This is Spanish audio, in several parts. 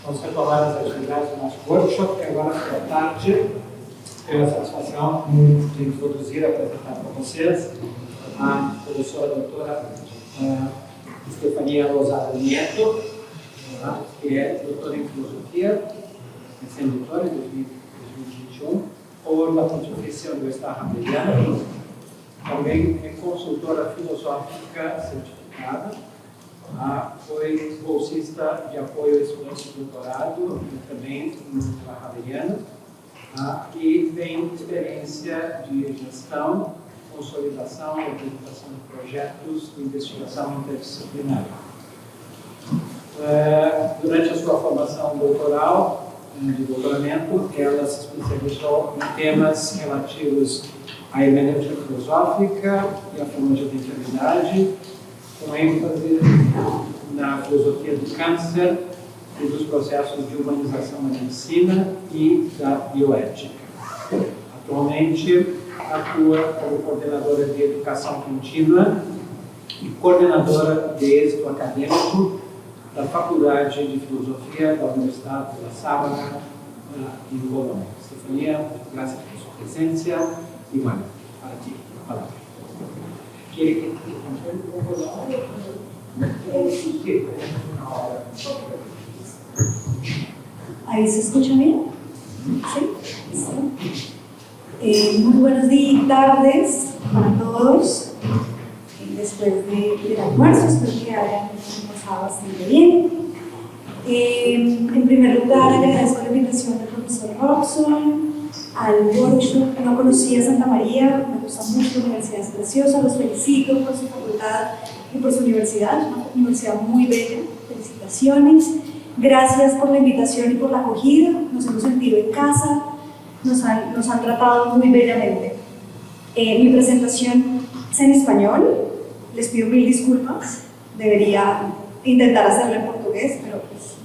Vamos retomar as atividades do nosso workshop, que agora pela tarde tenho a satisfação de introduzir, apresentar para vocês a professora doutora Estefania Lozada Nieto, que é doutora em filosofia, recém-doutora em 2021, por la Pontificia Universidad Javeriana. Também é consultora filosófica certificada. Foi bolsista de apoio a estudantes de doutorado também na Javeriana, e tem experiência de gestão, consolidação e apresentação de projetos de investigação interdisciplinar. Durante a sua formação doutoral, de doutoramento, ela se especializou em temas relativos à hermenêutica filosófica e à filologia da eternidade, com ênfase na filosofia do câncer e dos processos de humanização da medicina e da bioética. Atualmente, atua como coordenadora de educação contínua e coordenadora de êxito acadêmico da Faculdade de Filosofia da Universidade de La Sabana, em Bolonha. Estefania, graças por sua presença e, bueno, para ti, a palavra. ¿Quiere que te un poco la hora? Sí, ahora. ¿Ahí se escucha bien? Sí. Muy buenos días, tardes para todos. Después del almuerzo, espero que hayan pasado bastante bien. En primer lugar, agradezco la invitación del profesor Robson al workshop. No conocía Santa María, me gusta mucho, la universidad es preciosa, los felicito por su facultad y por su universidad, es una universidad muy bella, felicitaciones. Gracias por la invitación y por la acogida, nos hemos sentido en casa, nos han tratado muy bellamente. Mi presentación es en español, les pido mil disculpas, debería intentar hacerlo en portugués, pero pues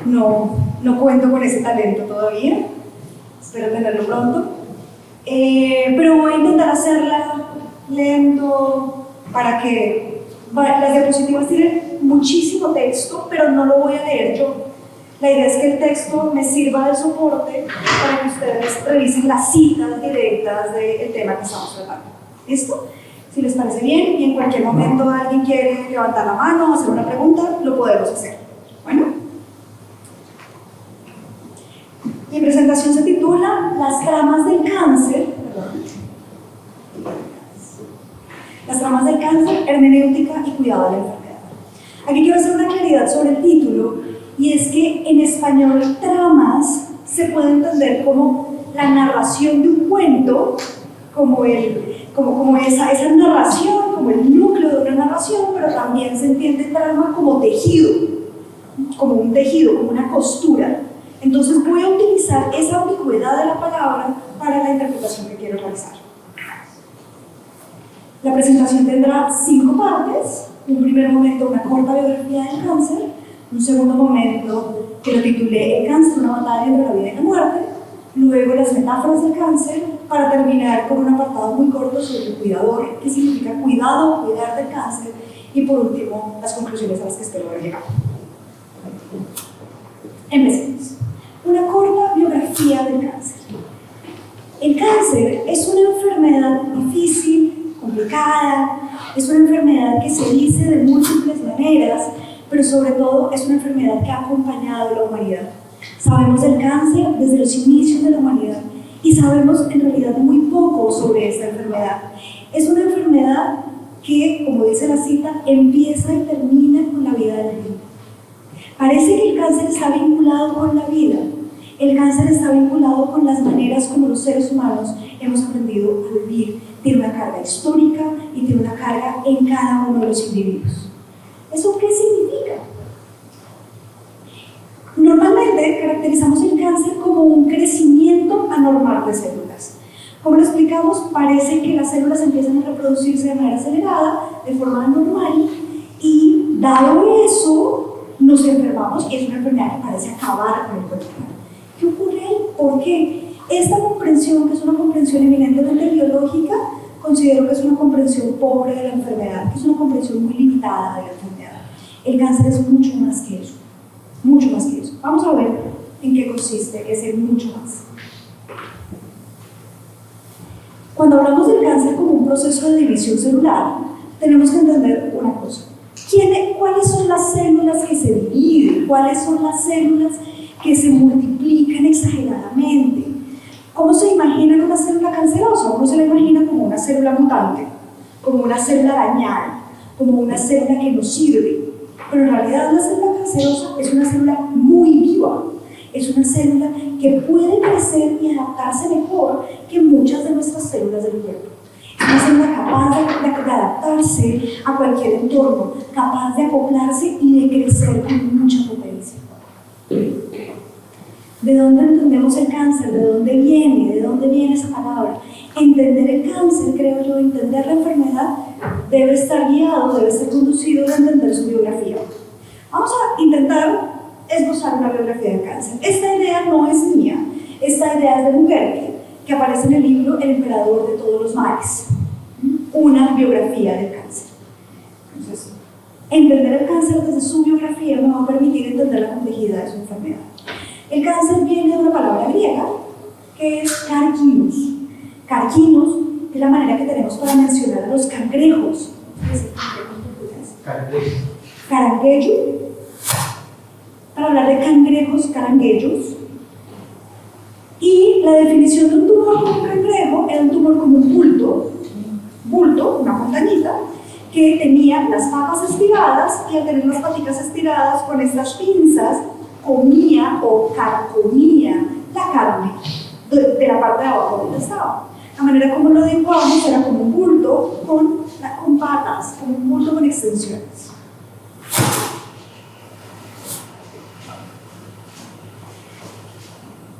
no cuento con ese talento todavía. Espero tenerlo pronto, pero voy a intentar hacerla lento para que las diapositivas tienen muchísimo texto, pero no lo voy a leer yo. La idea es que el texto me sirva de soporte para que ustedes revisen las citas directas del tema que estamos tratando. ¿Listo? Si les parece bien y en cualquier momento alguien quiere levantar la mano o hacer una pregunta, lo podemos hacer. Bueno. Mi presentación se titula Las tramas del cáncer, Las tramas del cáncer, hermenéutica y cuidado de la enfermedad. Aquí quiero hacer una claridad sobre el título, y es que en español tramas se puede entender como la narración de un cuento, como esa narración, como el núcleo de una narración, pero también se entiende trama como tejido, como un tejido, como una costura. Entonces voy a utilizar esa ambigüedad de la palabra para la interpretación que quiero realizar. La presentación tendrá 5 partes. Un primer momento, una corta biografía del cáncer. Un segundo momento, que lo titulé El cáncer, una batalla entre la vida y la muerte. Luego las metáforas del cáncer, para terminar con un apartado muy corto sobre el cuidador, que significa cuidado o cuidar del cáncer. Y por último, las conclusiones a las que espero haber llegado. Empecemos. Una corta biografía del cáncer. El cáncer es una enfermedad difícil, complicada, es una enfermedad que se dice de múltiples maneras, pero sobre todo es una enfermedad que ha acompañado a la humanidad. Sabemos del cáncer desde los inicios de la humanidad y sabemos en realidad muy poco sobre esta enfermedad. Es una enfermedad que, como dice la cita, empieza y termina con la vida del niño. Parece que el cáncer está vinculado con la vida. El cáncer está vinculado con las maneras como los seres humanos hemos aprendido a vivir. Tiene una carga histórica y tiene una carga en cada uno de los individuos. ¿Eso qué significa? Normalmente caracterizamos el cáncer como un crecimiento anormal de células. Como lo explicamos, parece que las células empiezan a reproducirse de manera acelerada, de forma anormal, y dado eso, nos enfermamos y es una enfermedad que parece acabar con el cuerpo. ¿Qué ocurre ahí? ¿Por qué? Esta comprensión, que es una comprensión eminentemente biológica, considero que es una comprensión pobre de la enfermedad, que es una comprensión muy limitada de la enfermedad. El cáncer es mucho más que eso, mucho más que eso. Vamos a ver en qué consiste ese mucho más. Cuando hablamos del cáncer como un proceso de división celular, tenemos que entender una cosa. ¿Cuáles son las células que se dividen? ¿Cuáles son las células que se multiplican exageradamente? ¿Cómo se imagina una célula cancerosa? Uno se la imagina como una célula mutante, como una célula dañada, como una célula que no sirve. Pero en realidad una célula cancerosa es una célula muy viva. Es una célula que puede crecer y adaptarse mejor que muchas de nuestras células del cuerpo. Es una célula capaz de adaptarse a cualquier entorno, capaz de acoplarse y de crecer con mucha potencia. ¿De dónde entendemos el cáncer? ¿De dónde viene? ¿De dónde viene esa palabra? Entender el cáncer, creo yo, entender la enfermedad, debe estar guiado, debe ser conducido de entender su biografía. Vamos a intentar esbozar una biografía del cáncer. Esta idea no es mía, esta idea es de Muguerque, que aparece en el libro El emperador de todos los males, una biografía del cáncer. Entonces, entender el cáncer desde su biografía me va a permitir entender la complejidad de su enfermedad. El cáncer viene de una palabra griega que es carcinos. Carcinos es la manera que tenemos para mencionar a los cangrejos. Caranguejo. Para hablar de cangrejos, caranguejos. Y la definición de un tumor como un cangrejo era un tumor como un bulto, una montañita, que tenía las patas estiradas y al tener las patitas estiradas con estas pinzas comía o carcomía la carne de la parte de abajo donde estaba. La manera como lo dibujamos era como un bulto con patas, como un bulto con extensiones.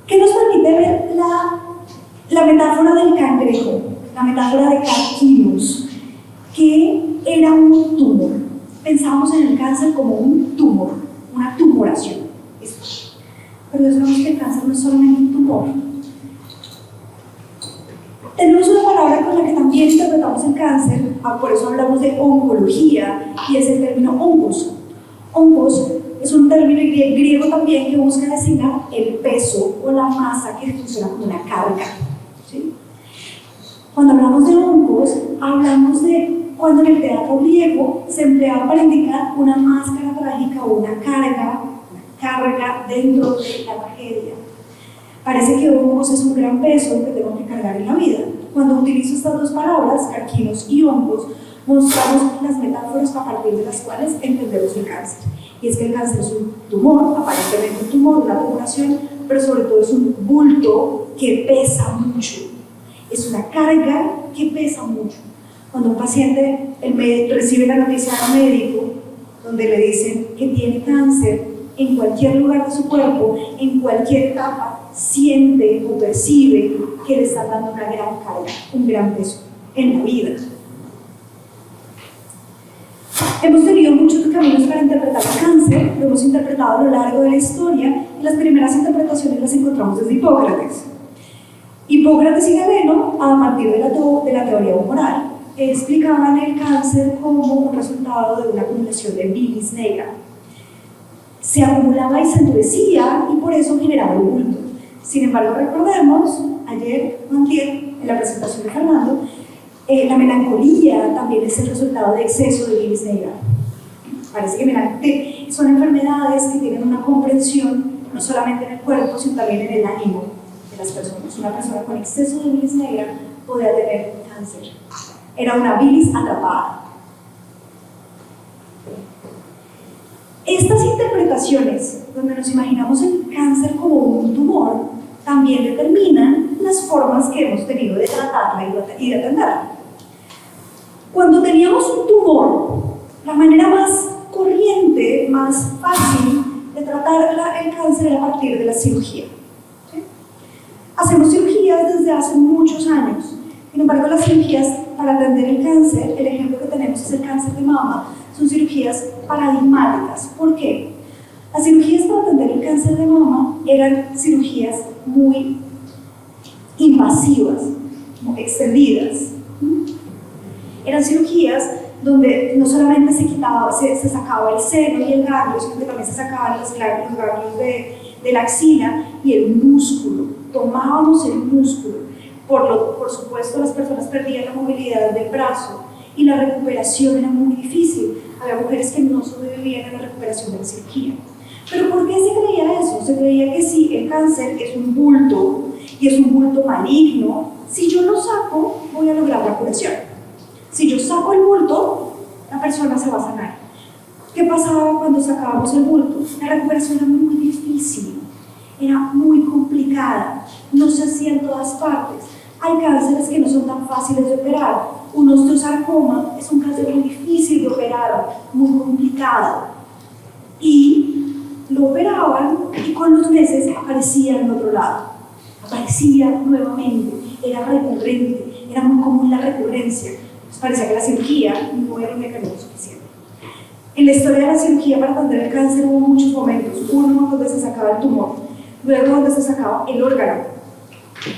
¿Qué nos permite ver la metáfora del cangrejo, la metáfora de Carcinus, que era un tumor? Pensamos en el cáncer como un tumor, una tumoración. Pero sabemos que el cáncer no es solamente un tumor. Tenemos una palabra con la que también interpretamos el cáncer, por eso hablamos de oncología, y es el término oncos. Oncos es un término griego también que busca designar el peso o la masa que funciona como una carga. ¿Sí? Cuando hablamos de oncos, hablamos de cuando en el teatro griego se empleaba para indicar una máscara trágica o una carga dentro de la tragedia. Parece que oncos es un gran peso que tengo que cargar en la vida. Cuando utilizo estas dos palabras, carcinos y oncos, mostramos las metáforas a partir de las cuales entendemos el cáncer. Y es que el cáncer es un tumor, aparentemente un tumor, una tumoración, pero sobre todo es un bulto que pesa mucho. Es una carga que pesa mucho. Cuando un paciente recibe la noticia del médico, donde le dicen que tiene cáncer, en cualquier lugar de su cuerpo, en cualquier etapa, siente o percibe que le está dando una gran carga, un gran peso en la vida. Hemos tenido muchos caminos para interpretar el cáncer, lo hemos interpretado a lo largo de la historia y las primeras interpretaciones las encontramos desde Hipócrates. Hipócrates y Galeno, a partir de la teoría humoral, explicaban el cáncer como un resultado de una acumulación de bilis negra. Se acumulaba y se endurecía y por eso generaba el bulto. Sin embargo, recordemos, ayer, en la presentación de Fernando, la melancolía también es el resultado de exceso de bilis negra. Parece que son enfermedades que tienen una comprensión no solamente en el cuerpo, sino también en el ánimo de las personas. Una persona con exceso de bilis negra podía tener cáncer. Era una bilis atrapada. Estas interpretaciones, donde nos imaginamos el cáncer como un tumor, también determinan las formas que hemos tenido de tratarla y de atenderla. Cuando teníamos un tumor, la manera más corriente, más fácil de tratar el cáncer era a partir de la cirugía. ¿Sí? Hacemos cirugías desde hace muchos años. Sin embargo, las cirugías para atender el cáncer, el ejemplo que tenemos es el cáncer de mama, son cirugías paradigmáticas. ¿Por qué? Las cirugías para atender el cáncer de mama eran cirugías muy invasivas, muy extendidas. Eran cirugías donde no solamente se sacaba el seno y el ganglio, sino que también se sacaban los ganglios de la axila y el músculo. Tomábamos el músculo. Por supuesto, las personas perdían la movilidad del brazo y la recuperación era muy difícil. Había mujeres que no sobrevivían a la recuperación de la cirugía. ¿Pero por qué se creía eso? Se creía que si el cáncer es un bulto y es un bulto maligno, si yo lo saco, voy a lograr la curación. Si yo saco el bulto, la persona se va a sanar. ¿Qué pasaba cuando sacábamos el bulto? La recuperación era muy difícil, era muy complicada, no se hacía en todas partes. Hay cánceres que no son tan fáciles de operar. Un osteosarcoma es un cáncer muy difícil de operar, muy complicado. Y lo operaban y con los meses aparecía en otro lado. Aparecía nuevamente, era recurrente, era muy común la recurrencia. Nos parecía que la cirugía no era un mecanismo suficiente. En la historia de la cirugía para atender el cáncer hubo muchos momentos. Uno donde se sacaba el tumor, luego donde se sacaba el órgano,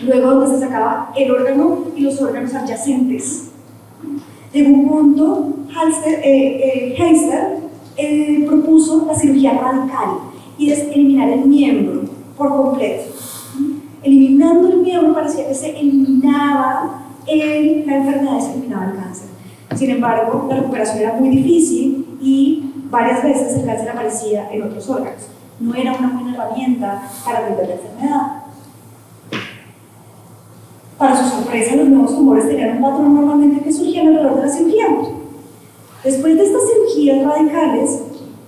luego donde se sacaba el órgano y los órganos adyacentes. Llegó un punto, Heister propuso la cirugía radical y es eliminar el miembro por completo. Eliminando el miembro parecía que se eliminaba la enfermedad, se eliminaba el cáncer. Sin embargo, la recuperación era muy difícil y varias veces el cáncer aparecía en otros órganos. No era una buena herramienta para atender la enfermedad. Para su sorpresa, los nuevos tumores tenían un patrón normalmente que surgían alrededor de la cirugía. Después de estas cirugías radicales,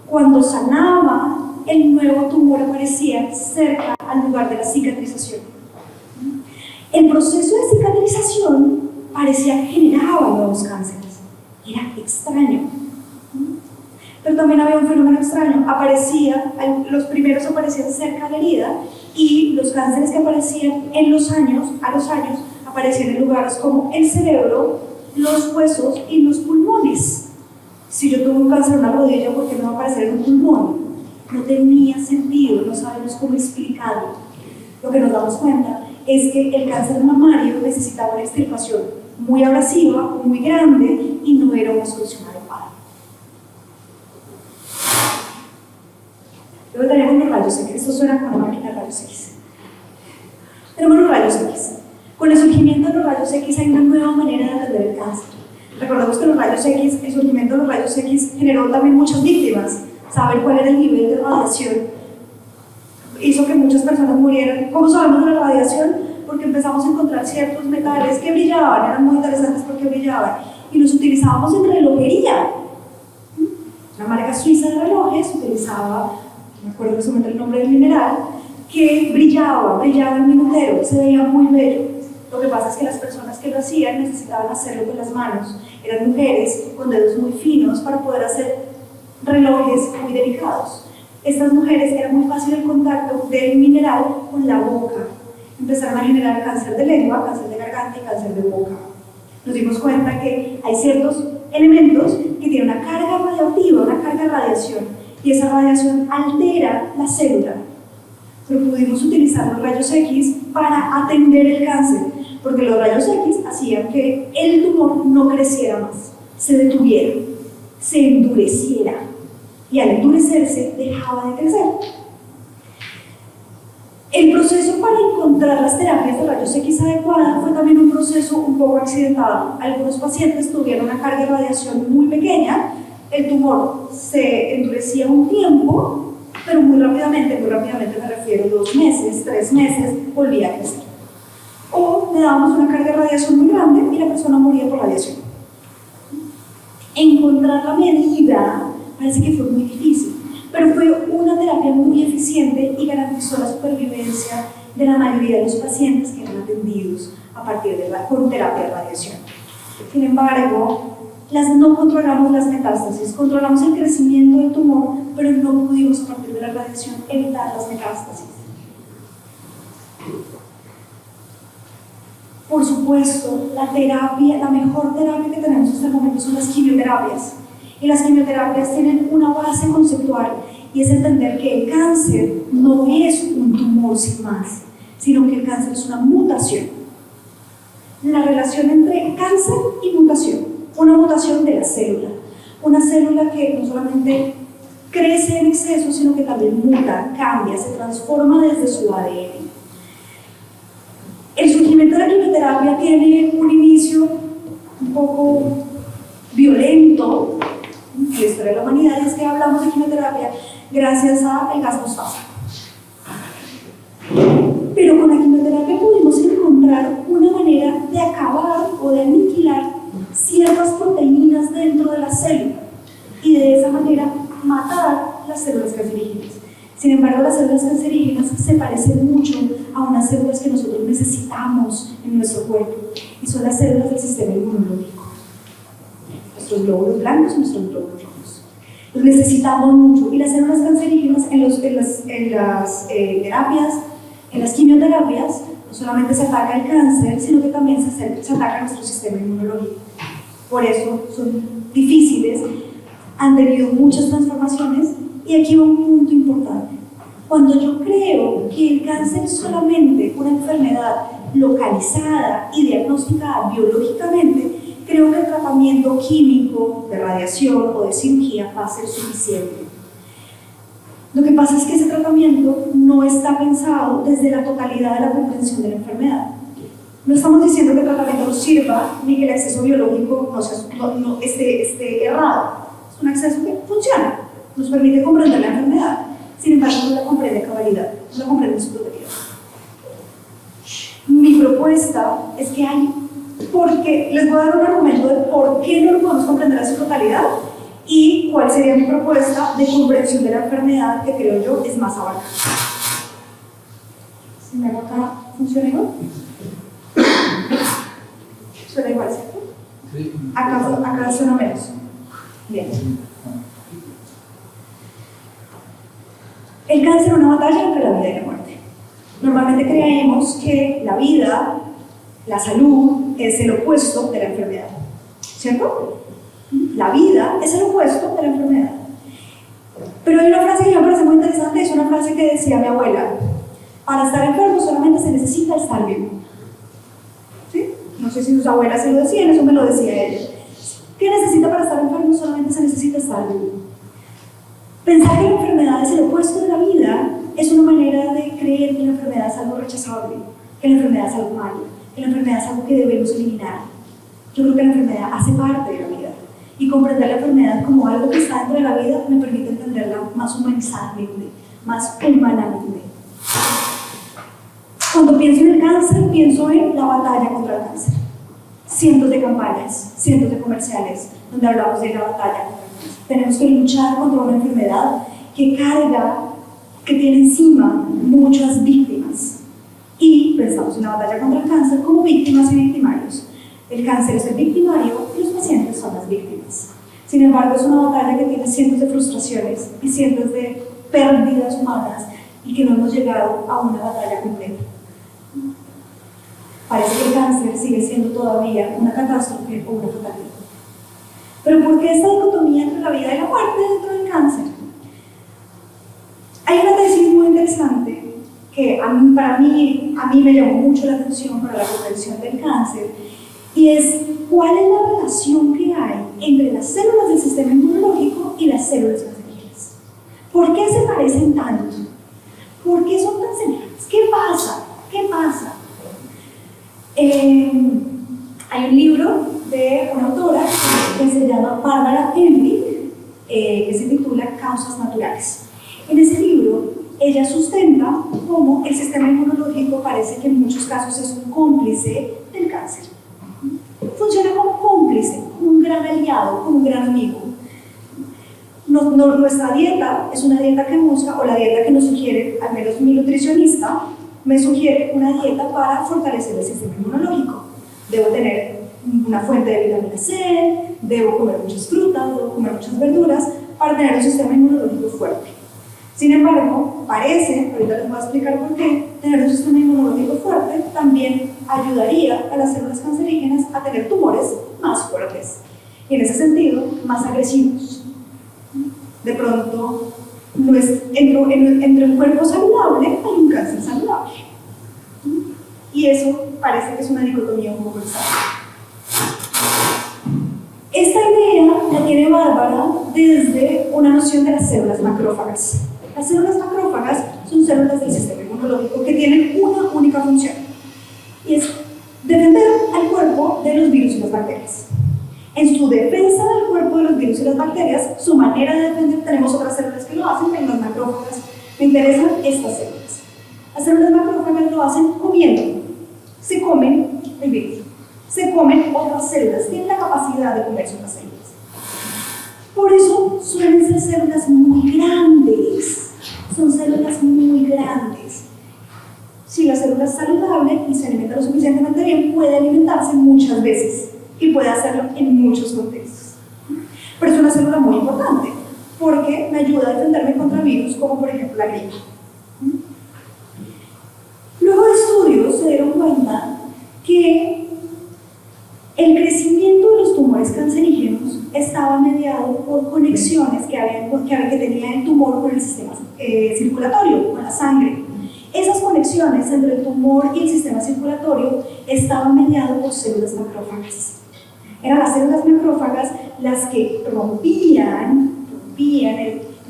cuando sanaba, el nuevo tumor aparecía cerca al lugar de la cicatrización. El proceso de cicatrización parecía que generaba nuevos cánceres. Era extraño. Pero también había un fenómeno extraño. Los primeros aparecían cerca de la herida y los cánceres que aparecían a los años, aparecían en lugares como el cerebro, los huesos y los pulmones. Si yo tuve un cáncer en una rodilla, ¿por qué no va a aparecer en un pulmón? No tenía sentido, no sabemos cómo explicarlo. Lo que nos damos cuenta es que el cáncer mamario necesitaba una extirpación muy abrasiva, muy grande y no era una solución adecuada. Luego tenemos los rayos X. Esto suena como una máquina de rayos X. Tenemos los rayos X. Con el surgimiento de los rayos X hay una nueva manera de atender el cáncer. Recordemos que el surgimiento de los rayos X generó también muchas víctimas. Saber cuál era el nivel de radiación hizo que muchas personas murieran. ¿Cómo sabemos de la radiación? Porque empezamos a encontrar ciertos metales que brillaban, eran muy interesantes porque brillaban, y los utilizábamos en relojería. Una marca suiza de relojes utilizaba, no me acuerdo exactamente el nombre del mineral, que brillaba el minutero, se veía muy bello. Lo que pasa es que las personas que lo hacían necesitaban hacerlo con las manos. Eran mujeres con dedos muy finos para poder hacer relojes muy delicados. Estas mujeres era muy fácil el contacto del mineral con la boca. Empezaron a generar cáncer de lengua, cáncer de garganta y cáncer de boca. Nos dimos cuenta que hay ciertos elementos que tienen una carga radioactiva, una carga de radiación, y esa radiación altera la célula. Pero pudimos utilizar los rayos X para atender el cáncer, porque los rayos X hacían que el tumor no creciera más, se detuviera, se endureciera, y al endurecerse dejaba de crecer. El proceso para encontrar las terapias de rayos X adecuadas fue también un proceso un poco accidentado. Algunos pacientes tuvieron una carga de radiación muy pequeña, el tumor se endurecía un tiempo, pero muy rápidamente me refiero 2 meses, 3 meses, volvía a crecer. O le dábamos una carga de radiación muy grande y la persona moría por radiación. Encontrar la medida parece que fue muy difícil, pero fue una terapia muy eficiente y garantizó la supervivencia de la mayoría de los pacientes que eran atendidos con terapia de radiación. Sin embargo, no controlamos las metástasis, controlamos el crecimiento del tumor, pero no pudimos a partir de la radiación evitar las metástasis. Por supuesto, la mejor terapia que tenemos hasta el momento son las quimioterapias. Y las quimioterapias tienen una base conceptual y es entender que el cáncer no es un tumor sin más, sino que el cáncer es una mutación. La relación entre cáncer y mutación. una mutación de la célula. Una célula que no solamente crece en exceso, sino que también muta, cambia, se transforma desde su ADN. El surgimiento de la quimioterapia tiene un inicio un poco violento en la historia de la humanidad, y es que hablamos de quimioterapia gracias al gas mostaza. Pero con la quimioterapia pudimos encontrar una manera de acabar o de aniquilar ciertas proteínas dentro de la célula y de esa manera matar las células cancerígenas. Sin embargo, las células cancerígenas se parecen mucho a unas células que nosotros necesitamos en nuestro cuerpo, y son las células del sistema inmunológico. Nuestros glóbulos blancos y nuestros glóbulos rojos. Los necesitamos mucho, y las células cancerígenas en las terapias, en las quimioterapias, no solamente se ataca el cáncer, sino que también se ataca nuestro sistema inmunológico. Por eso son difíciles, han tenido muchas transformaciones, y aquí va un punto importante. Cuando yo creo que el cáncer es solamente una enfermedad localizada y diagnosticada biológicamente, creo que el tratamiento químico, de radiación o de cirugía va a ser suficiente. Lo que pasa es que ese tratamiento no está pensado desde la totalidad de la comprensión de la enfermedad. No estamos diciendo que el tratamiento no sirva ni que el acceso biológico esté errado. Es un acceso que funciona, nos permite comprender la enfermedad. Sin embargo, no la comprende a cabalidad, no la comprende en su totalidad. Mi propuesta es que les voy a dar un argumento de por qué no lo podemos comprender a su totalidad y cuál sería mi propuesta de comprensión de la enfermedad, que creo yo es más abarcada. Si me hago acá, ¿funciona igual? Suena igual, ¿cierto? Sí. Acá suena menos. Bien. El cáncer es una batalla entre la vida y la muerte. Normalmente creemos que la vida, la salud, es el opuesto de la enfermedad, ¿cierto? La vida es el opuesto de la enfermedad. Pero hay una frase que me parece muy interesante, es una frase que decía mi abuela: para estar enfermo solamente se necesita estar vivo. ¿Sí? No sé si sus abuelas se lo decían, eso me lo decía ella. ¿Qué necesita para estar enfermo? Solamente se necesita estar vivo. Pensar que la enfermedad es el opuesto de la vida es una manera de creer que la enfermedad es algo rechazable, que la enfermedad es algo malo, que la enfermedad es algo que debemos eliminar. Yo creo que la enfermedad hace parte de la vida, y comprender la enfermedad como algo que está dentro de la vida me permite entenderla más humanizadamente, más humanamente. Cuando pienso en el cáncer, pienso en la batalla contra el cáncer. Cientos de campañas, cientos de comerciales donde hablamos de la batalla contra el cáncer. Tenemos que luchar contra una enfermedad que tiene encima muchas víctimas. Y pensamos en la batalla contra el cáncer como víctimas y victimarios. El cáncer es el victimario y los pacientes son las víctimas. Sin embargo, es una batalla que tiene cientos de frustraciones y cientos de pérdidas humanas, y que no hemos llegado a una batalla completa. Parece que el cáncer sigue siendo todavía una catástrofe o una fatalidad. Pero ¿por qué esta dicotomía entre la vida y la muerte dentro del cáncer? Hay una tesis muy interesante que a mí me llamó mucho la atención para la comprensión del cáncer, y es cuál es la relación que hay entre las células del sistema inmunológico y las células cancerígenas. ¿Por qué se parecen tanto? ¿Por qué son tan semejantes? ¿Qué pasa? ¿Qué pasa? Hay un libro de una autora que se llama Barbara Ehrenreich, que se titula Causas Naturales. En ese libro, ella sustenta cómo el sistema inmunológico parece que en muchos casos es un cómplice del cáncer. Funciona como cómplice, como un gran aliado, como un gran amigo. Nuestra dieta es una dieta que busca, o la dieta que nos sugiere, al menos mi nutricionista, me sugiere una dieta para fortalecer el sistema inmunológico. Debo tener una fuente de vitamina C, debo comer muchas frutas, debo comer muchas verduras para tener un sistema inmunológico fuerte. Sin embargo, parece, ahorita les voy a explicar por qué, tener un sistema inmunológico fuerte también ayudaría a las células cancerígenas a tener tumores más fuertes y, en ese sentido, más agresivos. De pronto, entre un cuerpo saludable hay un cáncer saludable. Y eso parece que es una dicotomía un poco extraña. tiene Bárbara desde una noción de las células macrófagas. Las células macrófagas son células del sistema inmunológico que tienen una única función, y es defender al cuerpo de los virus y las bacterias. En su defensa del cuerpo de los virus y las bacterias, su manera de defender, tenemos otras células que lo hacen, en las macrófagas me interesan estas células. Las células macrófagas lo hacen comiendo, se comen el virus, se comen otras células, tienen la capacidad de comerse otras células. Por eso suelen ser células muy grandes, son células muy grandes. Si la célula es saludable y se alimenta lo suficientemente bien, puede alimentarse muchas veces y puede hacerlo en muchos contextos. Pero es una célula muy importante porque me ayuda a defenderme contra virus como por ejemplo la gripe. Luego de estudios se dieron cuenta que el crecimiento de los tumores cancerígenos estaba mediado por conexiones que tenía el tumor con el sistema circulatorio, con la sangre. Esas conexiones entre el tumor y el sistema circulatorio estaban mediadas por células macrófagas. Eran las células macrófagas las que rompían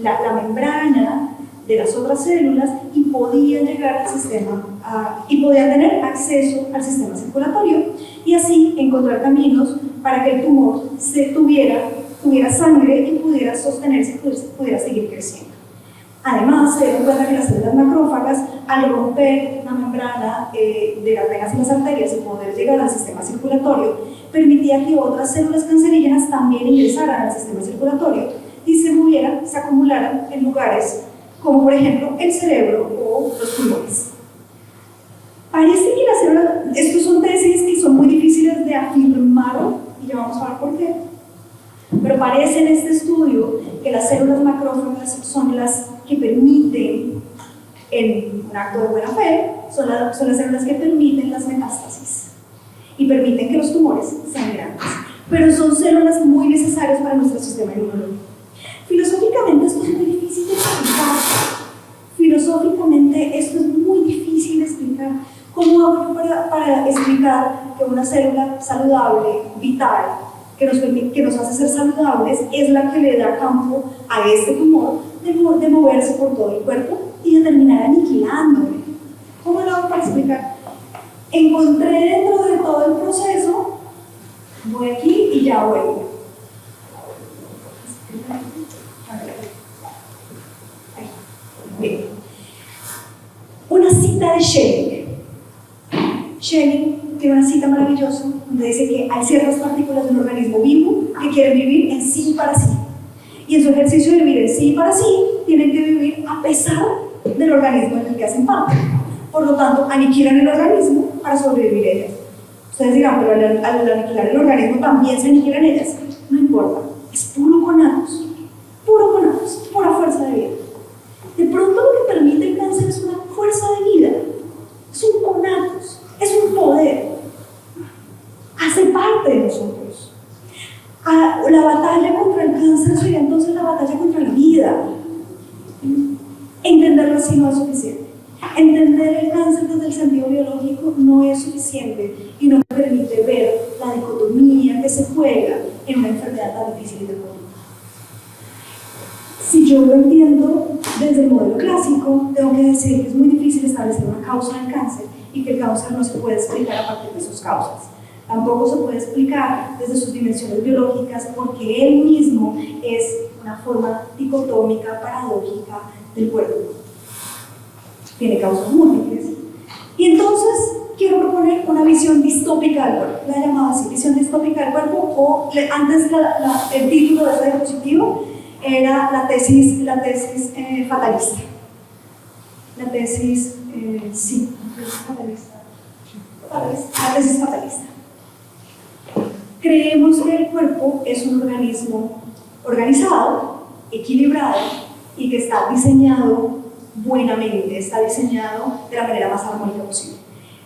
la membrana de las otras células y podían llegar al sistema y podían tener acceso al sistema circulatorio y así encontrar caminos para que el tumor tuviera sangre y pudiera sostenerse y pudiera seguir creciendo. Además, se dieron cuenta que las células macrófagas, al romper la membrana de las venas y las arterias y poder llegar al sistema circulatorio, permitía que otras células cancerígenas también ingresaran al sistema circulatorio y se acumularan en lugares como por ejemplo el cerebro o los pulmones. Parece que las células, estos son tesis que son muy difíciles de afirmar y ya vamos a ver por qué, pero parece en este estudio que las células macrófagas son las que permiten, en un acto de buena fe, son las células que permiten las metástasis y permiten que los tumores sean grandes, pero son células muy necesarias para nuestro sistema inmunológico. Filosóficamente esto es muy difícil de explicar. Filosóficamente esto es muy difícil de explicar. ¿Cómo hago para explicar que una célula saludable, vital, que nos hace ser saludables, es la que le da campo a este tumor de moverse por todo el cuerpo y de terminar aniquilándole? ¿Cómo lo hago para explicar? Encontré dentro de todo el proceso, voy aquí y ya vuelvo. Bien. Una cita de Schelling. Schelling tiene una cita maravillosa donde dice que hay ciertas partículas de un organismo vivo que quieren vivir en sí y para sí. Y en su ejercicio de vivir en sí y para sí, tienen que vivir a pesar del organismo en el que hacen parte. Por lo tanto, aniquilan el organismo para sobrevivir ellas. Ustedes dirán, pero al aniquilar el organismo también se aniquilan ellas. No importa, es puro conatos, pura fuerza de vida. De pronto lo que permite el cáncer es una fuerza de vida, es un conatos, es un poder, hace parte de nosotros. La batalla contra el cáncer sería entonces la batalla contra la vida. Entenderlo así no es suficiente. Entender el cáncer desde el sentido biológico no es suficiente y no permite ver la dicotomía que se juega en una enfermedad tan difícil de morir. Si yo lo entiendo desde el modelo clásico, tengo que decir que es muy difícil establecer una causa del cáncer y que el cáncer no se puede explicar a partir de sus causas. Tampoco se puede explicar desde sus dimensiones biológicas porque él mismo es una forma dicotómica, paradójica del cuerpo. Tiene causas múltiples. Y entonces quiero proponer una visión distópica del cuerpo, la llamada así, visión distópica del cuerpo, o antes el título de esta diapositiva era la tesis fatalista. La tesis fatalista. Creemos que el cuerpo es un organismo organizado, equilibrado y que está diseñado buenamente, está diseñado de la manera más armónica posible.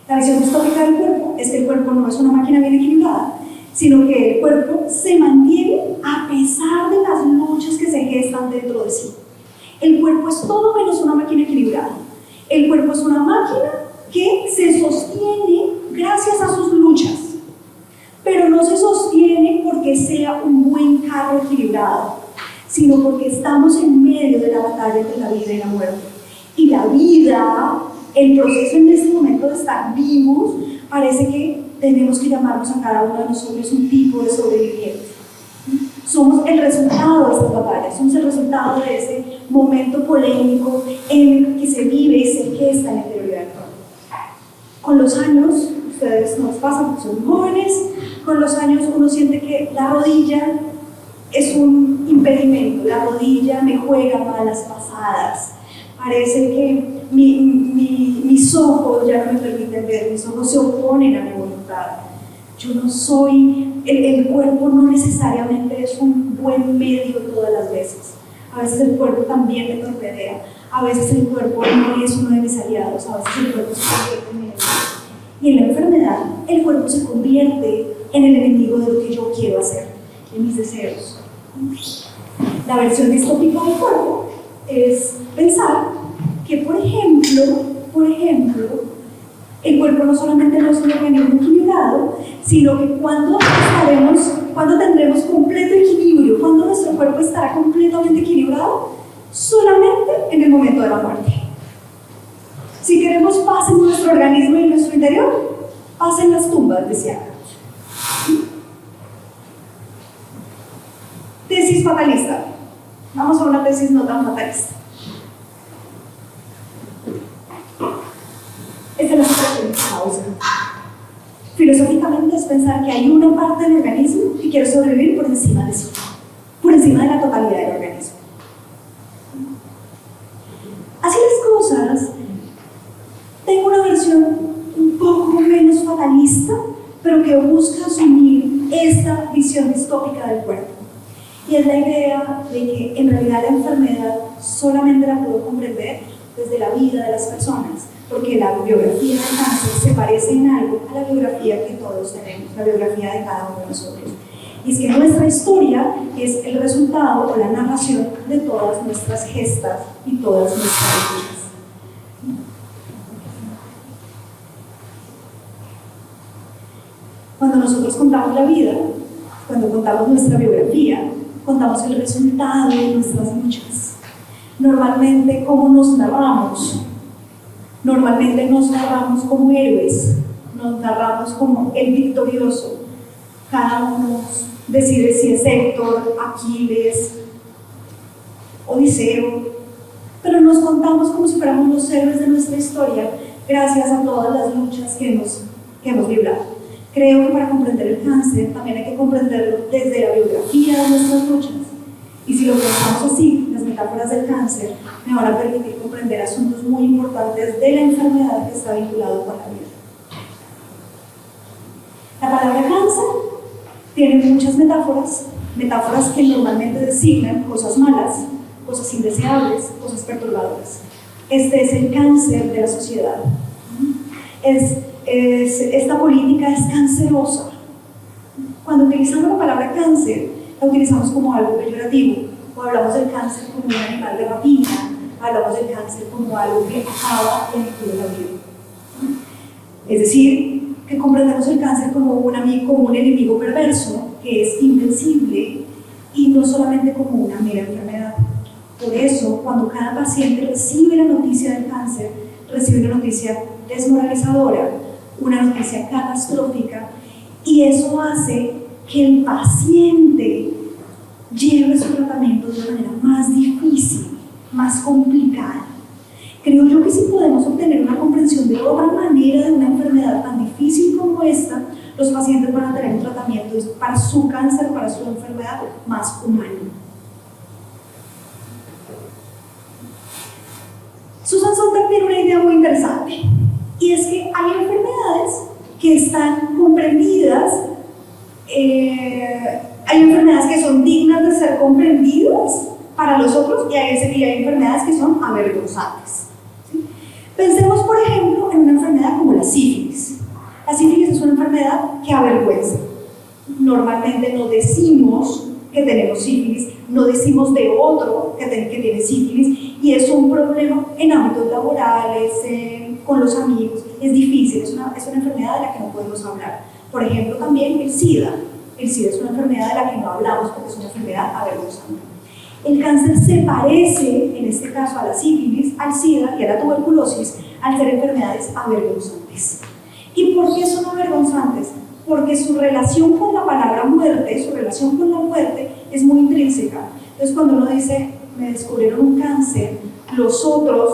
La visión distópica del cuerpo es que el cuerpo no es una máquina bien equilibrada, sino que el cuerpo se mantiene a pesar de las luchas que se gestan dentro de sí. El cuerpo es todo menos una máquina equilibrada. El cuerpo es una máquina que se sostiene gracias a sus luchas. pero no se sostiene porque sea un buen carro equilibrado, sino porque estamos en medio de la batalla entre la vida y la muerte. Y la vida, el proceso en este momento de estar vivos, parece que tenemos que llamarnos a cada uno de nosotros un tipo de sobreviviente. Somos el resultado de estas batallas, somos el resultado de ese momento polémico en el que se vive y se gesta en la interioridad del cuerpo. Con los años, ustedes nos pasan porque son jóvenes, con los años uno siente que la rodilla es un impedimento, la rodilla me juega malas pasadas, parece que mis ojos ya no me permiten ver, mis ojos se oponen a mi voluntad. Yo no soy, el cuerpo no necesariamente es un buen medio todas las veces. A veces el cuerpo también me torpedea, a veces el cuerpo no es uno de mis aliados, a veces el cuerpo se convierte en mi enemigo. Y en la enfermedad, el cuerpo se convierte en el enemigo de lo que yo quiero hacer, de mis deseos. La versión distópica del cuerpo es pensar que, por ejemplo, el cuerpo no solamente no es un organismo equilibrado, sino que cuando tendremos completo equilibrio, cuando nuestro cuerpo estará completamente equilibrado, solamente en el momento de la muerte. Si queremos paz en nuestro organismo y en nuestro interior, paz en las tumbas, decía. Tesis fatalista. Vamos a una tesis no tan fatalista. Es de la situación de causa. Filosóficamente es pensar que hay una parte del organismo que quiere sobrevivir por encima de sí, por encima de la totalidad del organismo. Así las cosas, tengo una versión un poco menos fatalista, pero que busca asumir esta visión distópica del cuerpo. Y es la idea de que en realidad la enfermedad solamente la puedo comprender desde la vida de las personas, porque la biografía del cáncer se parece en algo a la biografía que todos tenemos, la biografía de cada uno de nosotros. Y es que nuestra historia es el resultado o la narración de todas nuestras gestas y todas nuestras luchas. Cuando nosotros contamos la vida, cuando contamos nuestra biografía, contamos el resultado de nuestras luchas. Normalmente, ¿cómo nos narramos? Normalmente nos narramos como héroes, nos narramos como el victorioso. Cada uno decide si es Héctor, Aquiles, Odiseo, pero nos contamos como si fuéramos los héroes de nuestra historia, gracias a todas las luchas que hemos librado. Creo que para comprender el cáncer también hay que comprenderlo desde la biografía de nuestras luchas. Y si lo pensamos así, las metáforas del cáncer me van a permitir comprender asuntos muy importantes de la enfermedad que está vinculado con la vida. La palabra cáncer tiene muchas metáforas que normalmente designan cosas malas, cosas indeseables, cosas perturbadoras. Este es el cáncer de la sociedad. Esta política es cancerosa. Cuando utilizamos la palabra cáncer, la utilizamos como algo peyorativo, o hablamos del cáncer como un animal de rapina, hablamos del cáncer como algo que acaba en la vida. Es decir, que comprendemos el cáncer como un enemigo perverso que es invencible y no solamente como una mera enfermedad. Por eso, cuando cada paciente recibe la noticia del cáncer, recibe una noticia desmoralizadora, una noticia catastrófica, y eso hace que el paciente lleve su tratamiento de una manera más difícil, más complicada. Creo yo que si podemos obtener una comprensión de otra manera de una enfermedad tan difícil como esta, los pacientes van a tener un tratamiento para su cáncer, para su enfermedad más humano. Susan Sontag tiene una idea muy interesante, y es que hay enfermedades que están comprendidas, hay enfermedades que son dignas de ser comprendidas para los otros y hay enfermedades que son avergonzantes. ¿Sí? Pensemos, por ejemplo, en una enfermedad como la sífilis. La sífilis es una enfermedad que avergüenza. Normalmente no decimos que tenemos sífilis, no decimos de otro que tiene sífilis, y es un problema en ámbitos laborales, con los amigos. Es difícil, es una enfermedad de la que no podemos hablar. Por ejemplo, también el SIDA. El SIDA es una enfermedad de la que no hablamos porque es una enfermedad avergonzante. El cáncer se parece, en este caso, a la sífilis, al SIDA y a la tuberculosis, al ser enfermedades avergonzantes. ¿Y por qué son avergonzantes? Porque su relación con la palabra muerte, su relación con la muerte es muy intrínseca. Entonces, cuando uno dice, me descubrieron un cáncer, los otros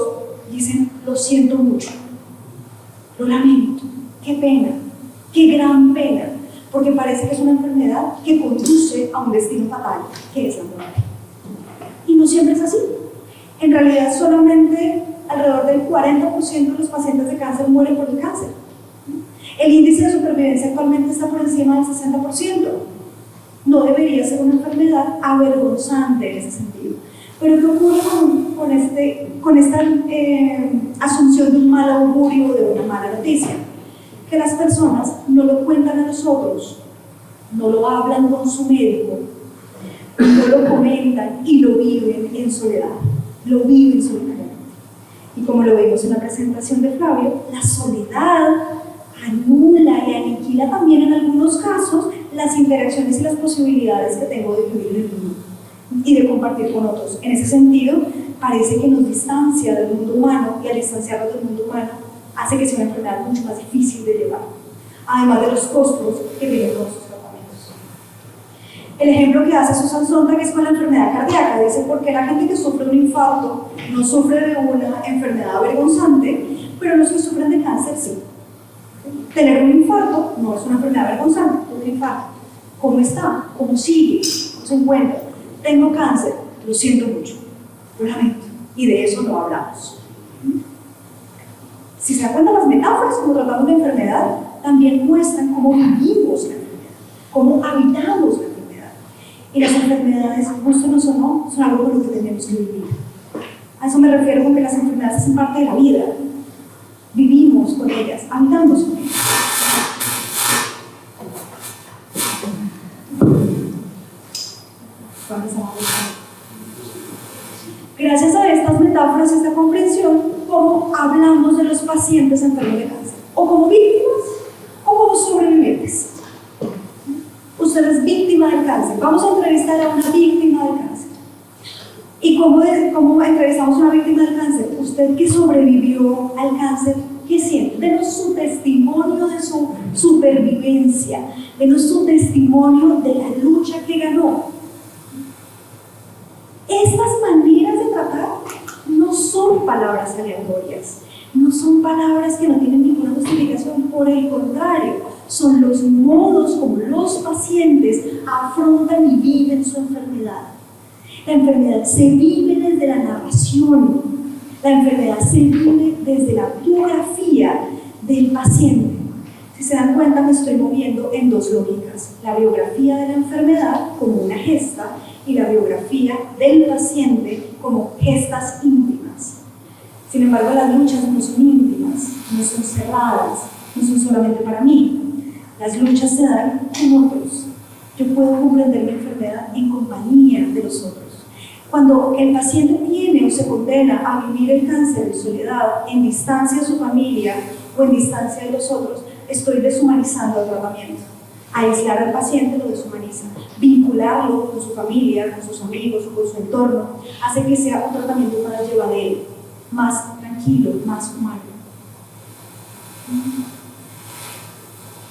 dicen, lo siento mucho, lo lamento, qué pena, qué gran pena, porque parece que es una enfermedad que conduce a un destino fatal, que es la muerte. Y no siempre es así. En realidad, solamente alrededor del 40% de los pacientes de cáncer mueren por el cáncer. El índice de supervivencia actualmente está por encima del 60%. No debería ser una enfermedad avergonzante en ese sentido. Pero ¿qué ocurre con esta asunción de un mal augurio o de una mala noticia? Que las personas no lo cuentan a los otros, no lo hablan con su médico, no lo comentan y lo viven en soledad, lo viven solitariamente. Y como lo vimos en la presentación de Flavio, la soledad anula y aniquila también en algunos casos las interacciones y las posibilidades que tengo de vivir en el mundo y de compartir con otros. En ese sentido, parece que nos distancia del mundo humano, y al distanciarnos del mundo humano hace que sea una enfermedad mucho más difícil de llevar, además de los costos que vienen con sus tratamientos. El ejemplo que hace Susan Sontag es con la enfermedad cardíaca. Dice, ¿por qué la gente que sufre un infarto no sufre de una enfermedad avergonzante, pero los que sufren de cáncer sí? Tener un infarto no es una enfermedad vergonzante, un infarto. ¿Cómo está? ¿Cómo sigue? ¿Cómo se encuentra? Tengo cáncer, lo siento mucho, lo lamento, y de eso no hablamos. Si se dan cuenta, las metáforas como tratamos la enfermedad también muestran cómo vivimos la enfermedad, cómo habitamos la enfermedad. Y las enfermedades, gustenos o no, son algo con lo que tenemos que vivir. A eso me refiero con que las enfermedades hacen parte de la vida. Vivimos con ellas, habitamos con ellas. Gracias a estas metáforas y esta comprensión, ¿cómo hablamos de los pacientes enfermos de cáncer? ¿O como víctimas o como sobrevivientes? Usted es víctima del cáncer. Vamos a entrevistar a una víctima del cáncer. ¿Y cómo entrevistamos a una víctima del cáncer? Usted que sobrevivió al cáncer, ¿qué siente? Denos su testimonio de su supervivencia, denos su testimonio de la lucha que ganó. Estas maneras de tratar no son palabras aleatorias, no son palabras que no tienen ninguna justificación, por el contrario, son los modos como los pacientes afrontan y viven su enfermedad. La enfermedad se vive desde la narración, la enfermedad se vive desde la biografía del paciente. Si se dan cuenta, me estoy moviendo en dos lógicas: la biografía de la enfermedad como una gesta y la biografía del paciente como gestas íntimas. Sin embargo, las luchas no son íntimas, no son cerradas, no son solamente para mí. Las luchas se dan con otros. Yo puedo comprender mi enfermedad en compañía de los otros. Cuando el paciente tiene o se condena a vivir el cáncer en soledad, en distancia de su familia o en distancia de los otros, estoy deshumanizando el tratamiento. Aislar al paciente lo deshumaniza. Vincularlo con su familia, con sus amigos o con su entorno hace que sea un tratamiento más llevadero, más tranquilo, más humano.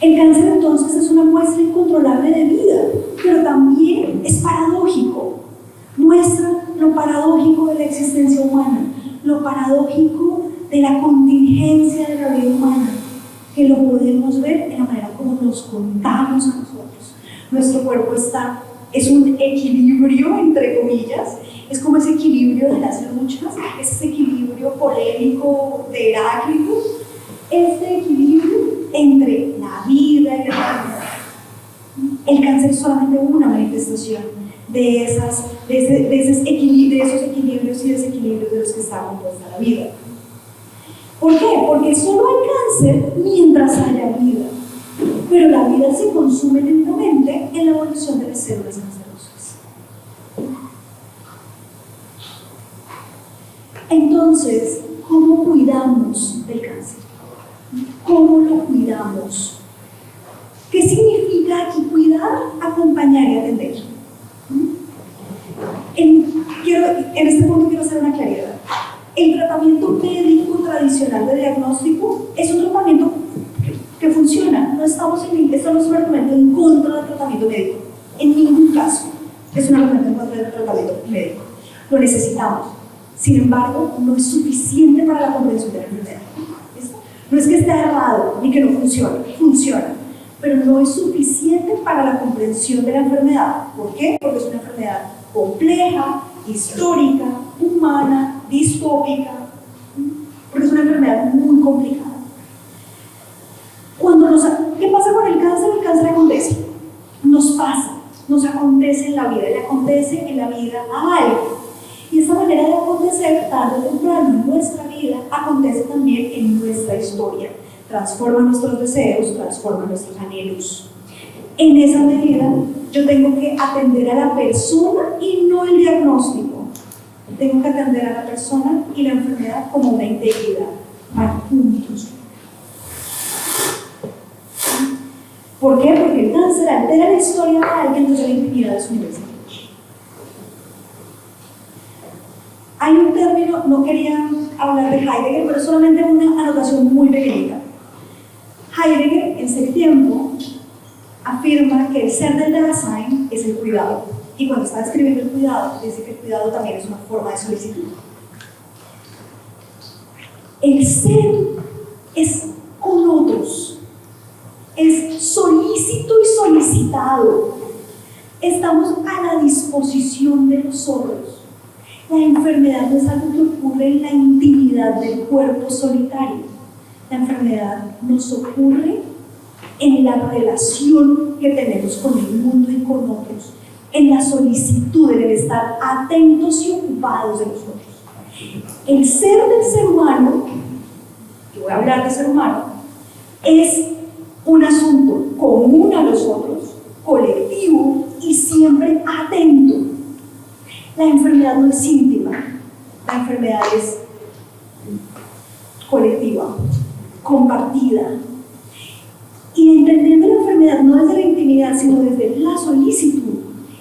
El cáncer entonces es una muestra incontrolable de vida, pero también es paradójico. Muestra lo paradójico de la existencia humana, lo paradójico de la contingencia de la vida humana, que lo podemos ver en la manera como nos contamos a nosotros. Nuestro cuerpo es un equilibrio, entre comillas, es como ese equilibrio de las luchas, ese equilibrio polémico de Heráclito, este equilibrio entre la vida y la enfermedad. El cáncer es solamente una manifestación de esos equilibrios y desequilibrios de los que está compuesta la vida. ¿Por qué? Porque solo hay cáncer mientras haya vida, pero la vida se consume lentamente en la evolución de las células cancerosas. Entonces, ¿cómo cuidamos del cáncer? ¿Cómo lo cuidamos? ¿Qué diagnóstico es un tratamiento que funciona. Esto no es un argumento en contra del tratamiento médico. En ningún caso es un argumento en contra del tratamiento médico. Lo necesitamos. Sin embargo, no es suficiente para la comprensión de la enfermedad. ¿Listo? No es que esté errado ni que no funcione. Funciona. Pero no es suficiente para la comprensión de la enfermedad. ¿Por qué? Porque es una enfermedad compleja, histórica, humana, distópica, porque es una enfermedad muy complicada. ¿Qué pasa con el cáncer? El cáncer acontece, nos pasa, nos acontece en la vida, le acontece en la vida a alguien. Y esta manera de acontecer, tarde o temprano en nuestra vida, acontece también en nuestra historia. Transforma nuestros deseos, transforma nuestros anhelos. En esa medida, yo tengo que atender a la persona y no el diagnóstico. Tengo que atender a la persona y la enfermedad como una integridad, van juntos. ¿Por qué? Porque el cáncer altera la historia de alguien desde la intimidad de su universidad. Hay un término, no quería hablar de Heidegger, pero solamente una anotación muy pequeñita. Heidegger, en ese tiempo, afirma que el ser del Dasein es el cuidado. Y cuando está describiendo el cuidado, dice que el cuidado también es una forma de solicitud. El ser es con otros, es solícito y solicitado. Estamos a la disposición de los otros. La enfermedad no es algo que ocurre en la intimidad del cuerpo solitario. La enfermedad nos ocurre en la relación que tenemos con el mundo y con otros, en la solicitud, en el estar atentos y ocupados de los otros. El ser del ser humano, y voy a hablar de ser humano, es un asunto común a los otros, colectivo y siempre atento. La enfermedad no es íntima, la enfermedad es colectiva, compartida. Y entendiendo la enfermedad no desde la intimidad, sino desde la solicitud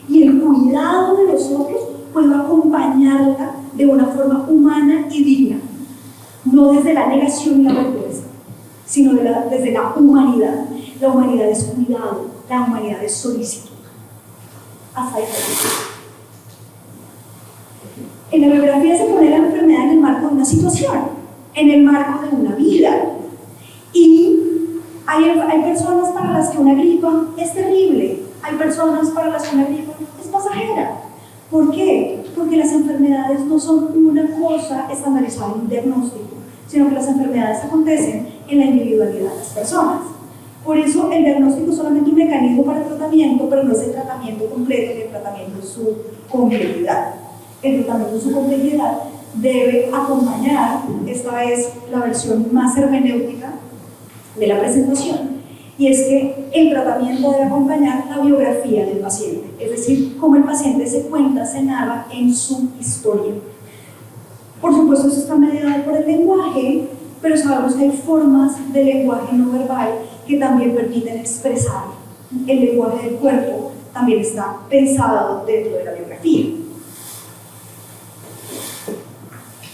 y el cuidado de los otros, puedo acompañarla de una forma humana y digna, no desde la negación y la vergüenza, sino desde la humanidad. La humanidad es cuidado, la humanidad es solicitud. Hasta ahí. En la biografía se pone la enfermedad en el marco de una situación, en el marco de una vida. Y hay personas para las que una gripa es terrible, hay personas para las que una gripa es pasajera. ¿Por qué? Porque las enfermedades no son una cosa estandarizada en un diagnóstico, sino que las enfermedades acontecen en la individualidad de las personas. Por eso el diagnóstico es solamente un mecanismo para el tratamiento, pero no es el tratamiento completo, ni el tratamiento en su complejidad. El tratamiento en su complejidad debe acompañar, esta es la versión más hermenéutica de la presentación, y es que el tratamiento debe acompañar la biografía del paciente, es decir, cómo el paciente se cuenta, se narra en su historia. Por supuesto, eso está mediado por el lenguaje, pero sabemos que hay formas de lenguaje no verbal que también permiten expresar. El lenguaje del cuerpo también está pensado dentro de la biografía.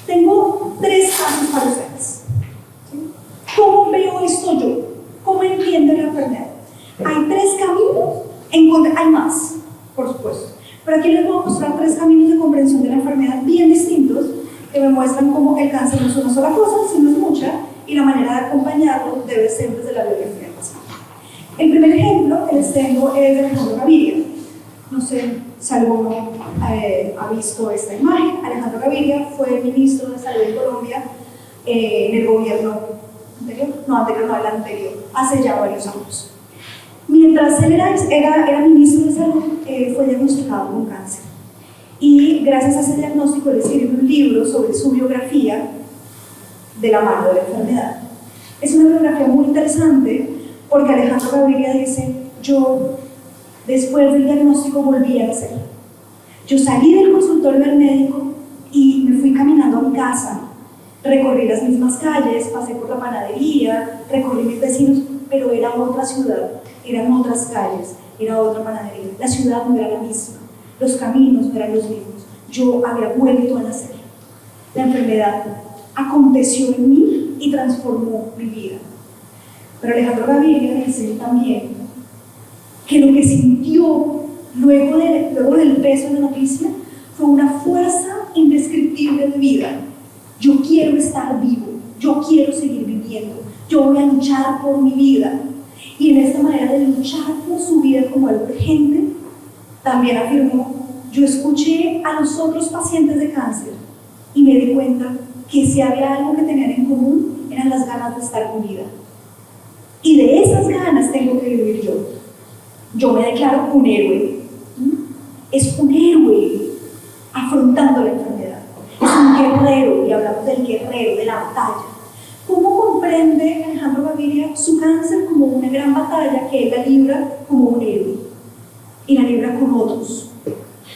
Tengo 3 casos para ustedes. ¿Cómo veo esto yo? ¿Cómo entiendo la enfermedad? Hay 3 caminos, hay más, por supuesto, pero aquí les voy a mostrar 3 caminos de comprensión de la enfermedad bien distintos que me muestran cómo el cáncer no es una sola cosa, sino es mucha, y la manera de acompañarlo debe ser desde la biografía del paciente. El primer ejemplo que les tengo es de Alejandro Gaviria. No sé si alguno ha visto esta imagen. Alejandro Gaviria fue ministro de Salud de Colombia en el gobierno anterior, el anterior, hace ya varios años. Mientras él era ministro de Salud, fue diagnosticado con cáncer. Y gracias a ese diagnóstico, él escribió un libro sobre su biografía de la mano de la enfermedad. Es una biografía muy interesante porque Alejandro Gaviria dice: yo, después del diagnóstico, volví a nacer. Yo salí del consultorio del médico y me fui caminando a mi casa. Recorrí las mismas calles, pasé por la panadería, recorrí mis vecinos, pero era otra ciudad, eran otras calles, era otra panadería. La ciudad no era la misma, los caminos no eran los mismos. Yo había vuelto a nacer. La enfermedad aconteció en mí y transformó mi vida. Pero Alejandro Gaviria dice también que lo que sintió luego del peso de la noticia fue una fuerza indescriptible de vida. Yo quiero estar vivo, yo quiero seguir viviendo, yo voy a luchar por mi vida. Y en esta manera de luchar por su vida como algo urgente, también afirmó: yo escuché a los otros pacientes de cáncer y me di cuenta que si había algo que tenían en común eran las ganas de estar con vida. Y de esas ganas tengo que vivir yo. Yo me declaro un héroe. Es un héroe afrontando la enfermedad. Es un guerrero, y hablamos del guerrero, de la batalla. ¿Cómo comprende Alejandro Gaviria su cáncer como una gran batalla que él la libra como un héroe? Y la libra con otros.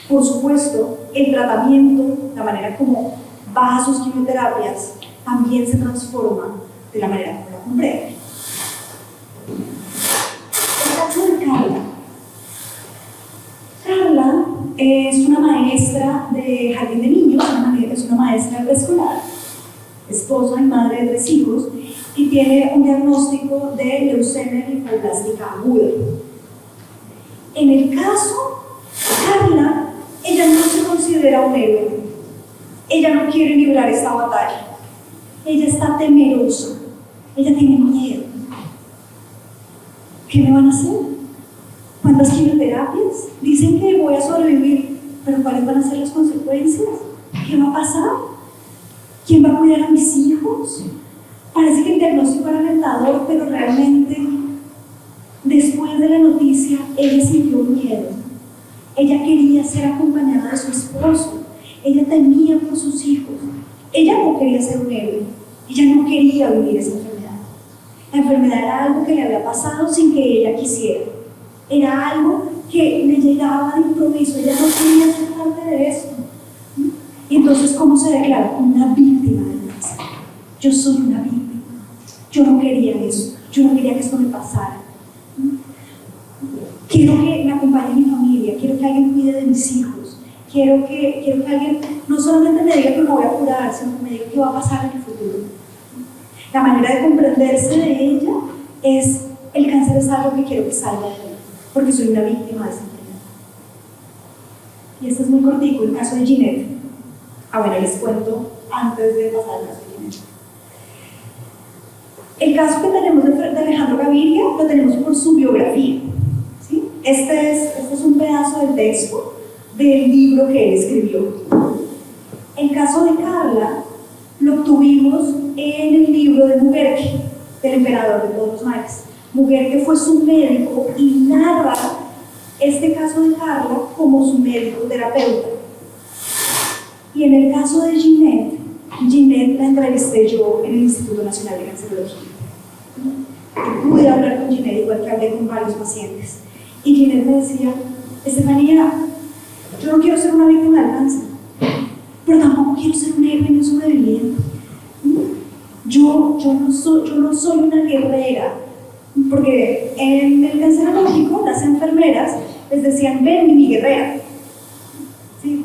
Por supuesto, el tratamiento, la manera como baja sus quimioterapias, también se transforma de la manera como la comprende. El caso de Carla. Carla es una maestra de jardín de niños, es una maestra de preescolar, esposa y madre de 3 hijos, y tiene un diagnóstico de leucemia linfoblástica aguda. En el caso de Carla, ella no se considera un héroe. Ella no quiere librar esta batalla. Ella está temerosa. Ella tiene miedo. ¿Qué me van a hacer? ¿Cuántas quimioterapias? Dicen que voy a sobrevivir, pero ¿cuáles van a ser las consecuencias? ¿Qué va a pasar? ¿Quién va a cuidar a mis hijos? Parece que el diagnóstico era alentador, pero realmente, después de la noticia, ella sintió miedo. Ella quería ser acompañada de su esposo. Ella temía por sus hijos. Ella no quería ser un héroe. Ella no quería vivir esa enfermedad. La enfermedad era algo que le había pasado sin que ella quisiera. Era algo que le llegaba de improviso. Ella no quería ser parte de eso. Y entonces, ¿cómo se declara? Una víctima del cáncer. Yo soy una víctima. Yo no quería eso. Yo no quería que esto me pasara. Quiero que me acompañe mi familia. Quiero que alguien cuide de mis hijos. Quiero que alguien no solamente me diga que me voy a curar, sino que me diga qué va a pasar en el futuro. La manera de comprenderse de ella es: el cáncer es algo que quiero que salga de mí, porque soy una víctima de esa enfermedad. Y este es muy cortico, el caso de Ginette. Bueno, les cuento antes de pasar al caso de Ginette. El caso que tenemos de Alejandro Gaviria lo tenemos por su biografía. ¿Sí? Este es un pedazo del texto del libro que él escribió. El caso de Carla lo obtuvimos en el libro de Muguerque, del emperador de todos los mares. Muguerque fue su médico y narra este caso de Carla como su médico terapeuta. Y en el caso de Ginette la entrevisté yo en el Instituto Nacional de Cancerología. Pude hablar con Ginette igual que hablé con varios pacientes. Y Ginette me decía: Estefanía, yo no quiero ser una víctima del cáncer, pero tampoco quiero ser un héroe ni un sobreviviente. Yo no soy una guerrera, porque en el cancerológico las enfermeras les decían: ven mi guerrera. ¿Sí?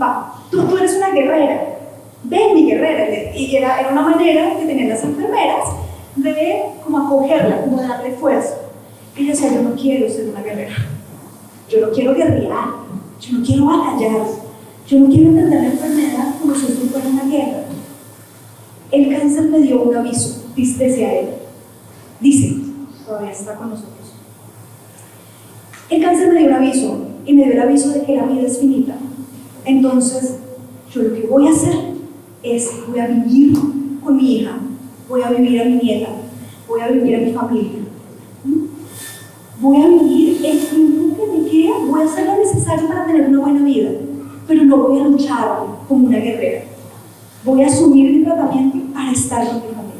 Tú eres una guerrera, ven mi guerrera. Y era una manera que tenían las enfermeras de como acogerla, como darle fuerza. Y ella decía: yo no quiero ser una guerrera, yo no quiero guerrear, yo no quiero batallar, yo no quiero entender la enfermedad como si esto fuera una guerra. El cáncer me dio un aviso, decía él. Dice, todavía está con nosotros. El cáncer me dio un aviso, y me dio el aviso de que la vida es finita. Entonces, yo lo que voy a hacer es: voy a vivir con mi hija, voy a vivir a mi nieta, voy a vivir a mi familia. Voy a vivir el tiempo que me queda, voy a hacer lo necesario para tener una buena vida, pero no voy a luchar como una guerrera. Voy a asumir mi tratamiento para estar con mi familia.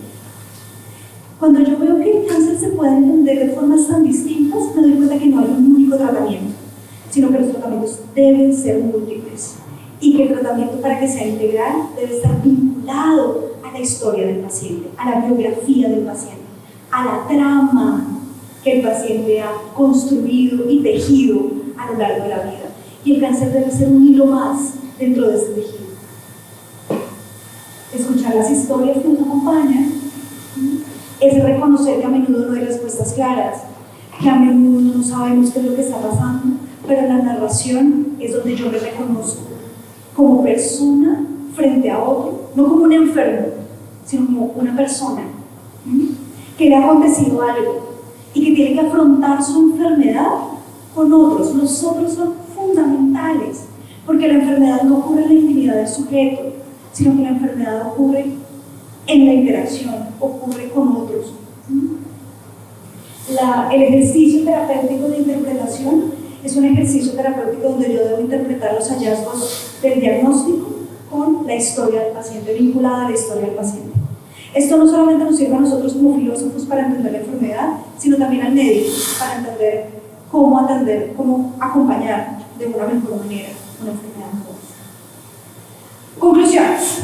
Cuando yo veo que el cáncer se puede entender de formas tan distintas, me doy cuenta que no hay un único tratamiento, sino que los tratamientos deben ser múltiples y que el tratamiento, para que sea integral, debe estar vinculado a la historia del paciente, a la biografía del paciente, a la trama que el paciente ha construido y tejido a lo largo de la vida. Y el cáncer debe ser un hilo más dentro de ese tejido. Escuchar las historias que nos acompañan es reconocer que a menudo no hay respuestas claras, que a menudo no sabemos qué es lo que está pasando, pero la narración es donde yo me reconozco como persona frente a otro, no como un enfermo, sino como una persona que le ha acontecido algo y que tiene que afrontar su enfermedad con otros. Los otros son fundamentales, porque la enfermedad no ocurre en la intimidad del sujeto, sino que la enfermedad ocurre en la interacción, ocurre con otros. El ejercicio terapéutico de interpretación es un ejercicio terapéutico donde yo debo interpretar los hallazgos del diagnóstico con la historia del paciente, vinculada a la historia del paciente. Esto no solamente nos sirve a nosotros como filósofos para entender la enfermedad, sino también al médico para entender, cómo acompañar de una mejor manera una enfermedad. Conclusiones.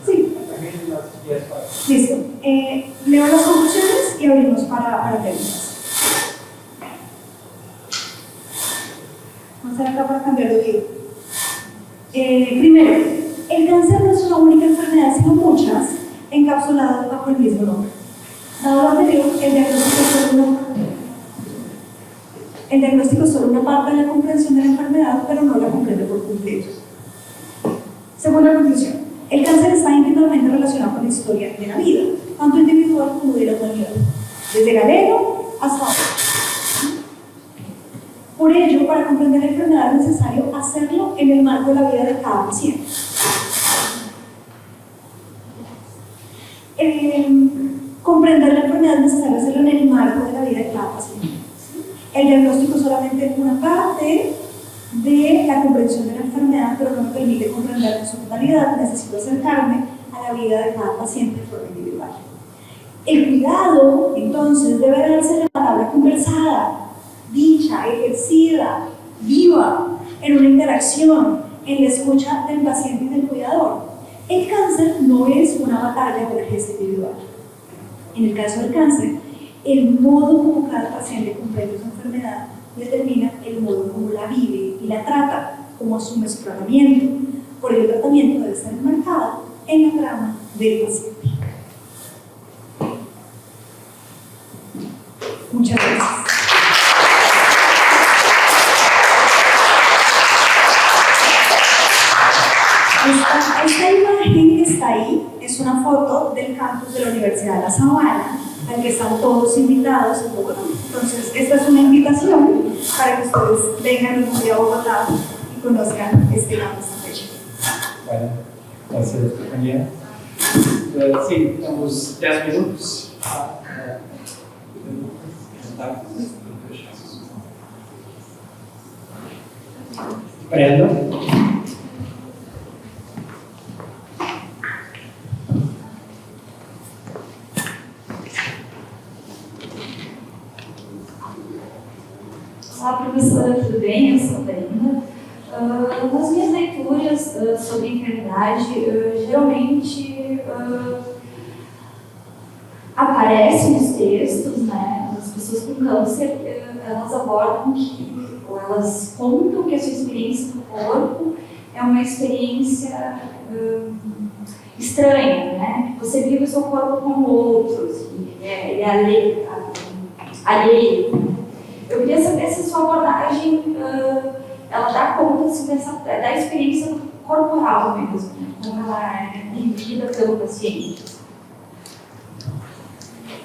Sí. Listo. Leo las conclusiones y abrimos para preguntas. Vamos a hacer acá para cambiar de oído. Primero, el cáncer no es una única enfermedad, sino muchas, encapsuladas bajo el mismo nombre. Dado lo anterior, el diagnóstico es solo una parte de la comprensión de la enfermedad, pero no la comprende por completo. Segunda conclusión, el cáncer está íntimamente relacionado con la historia de la vida, tanto individual como de la humanidad, desde Galeno hasta ahora. Por ello, para comprender la enfermedad es necesario hacerlo en el marco de la vida de cada paciente. Comprender la enfermedad es necesario hacerlo en el marco de la vida de cada paciente. El diagnóstico solamente es una parte de la comprensión de la enfermedad, pero no me permite comprenderla en su totalidad. Necesito acercarme a la vida de cada paciente de forma individual. El cuidado, entonces, debe darse en la palabra conversada, dicha, ejercida, viva, en una interacción, en la escucha del paciente y del cuidador. El cáncer no es una batalla de la gesta individual. En el caso del cáncer, el modo como cada paciente comprende su enfermedad determina el modo como la vive y la trata, cómo asume su tratamiento. Por ello, el tratamiento debe estar enmarcado en la trama del paciente. Muchas gracias. Esta imagen que está ahí es una foto del campus de la Universidad de La Sabana, al que están todos invitados en Bogotá. Entonces, esta es una invitación para que ustedes vengan un día a Bogotá y conozcan este campus tan bello. Bueno, gracias, compañera. Sí, tenemos 10 minutos. Brenda. Olá, professora, tudo bem? Eu sou Brenda. Nas minhas leituras sobre enfermidade, geralmente aparecem nos textos, né? As pessoas com câncer, elas abordam ou elas contam que a sua experiência no corpo é uma experiência estranha, né? Você vive o seu corpo como outros, ele é alheio. Eu queria saber se a sua abordagem ela dá conta assim, da experiência corporal mesmo, como ela é vivida pelo paciente.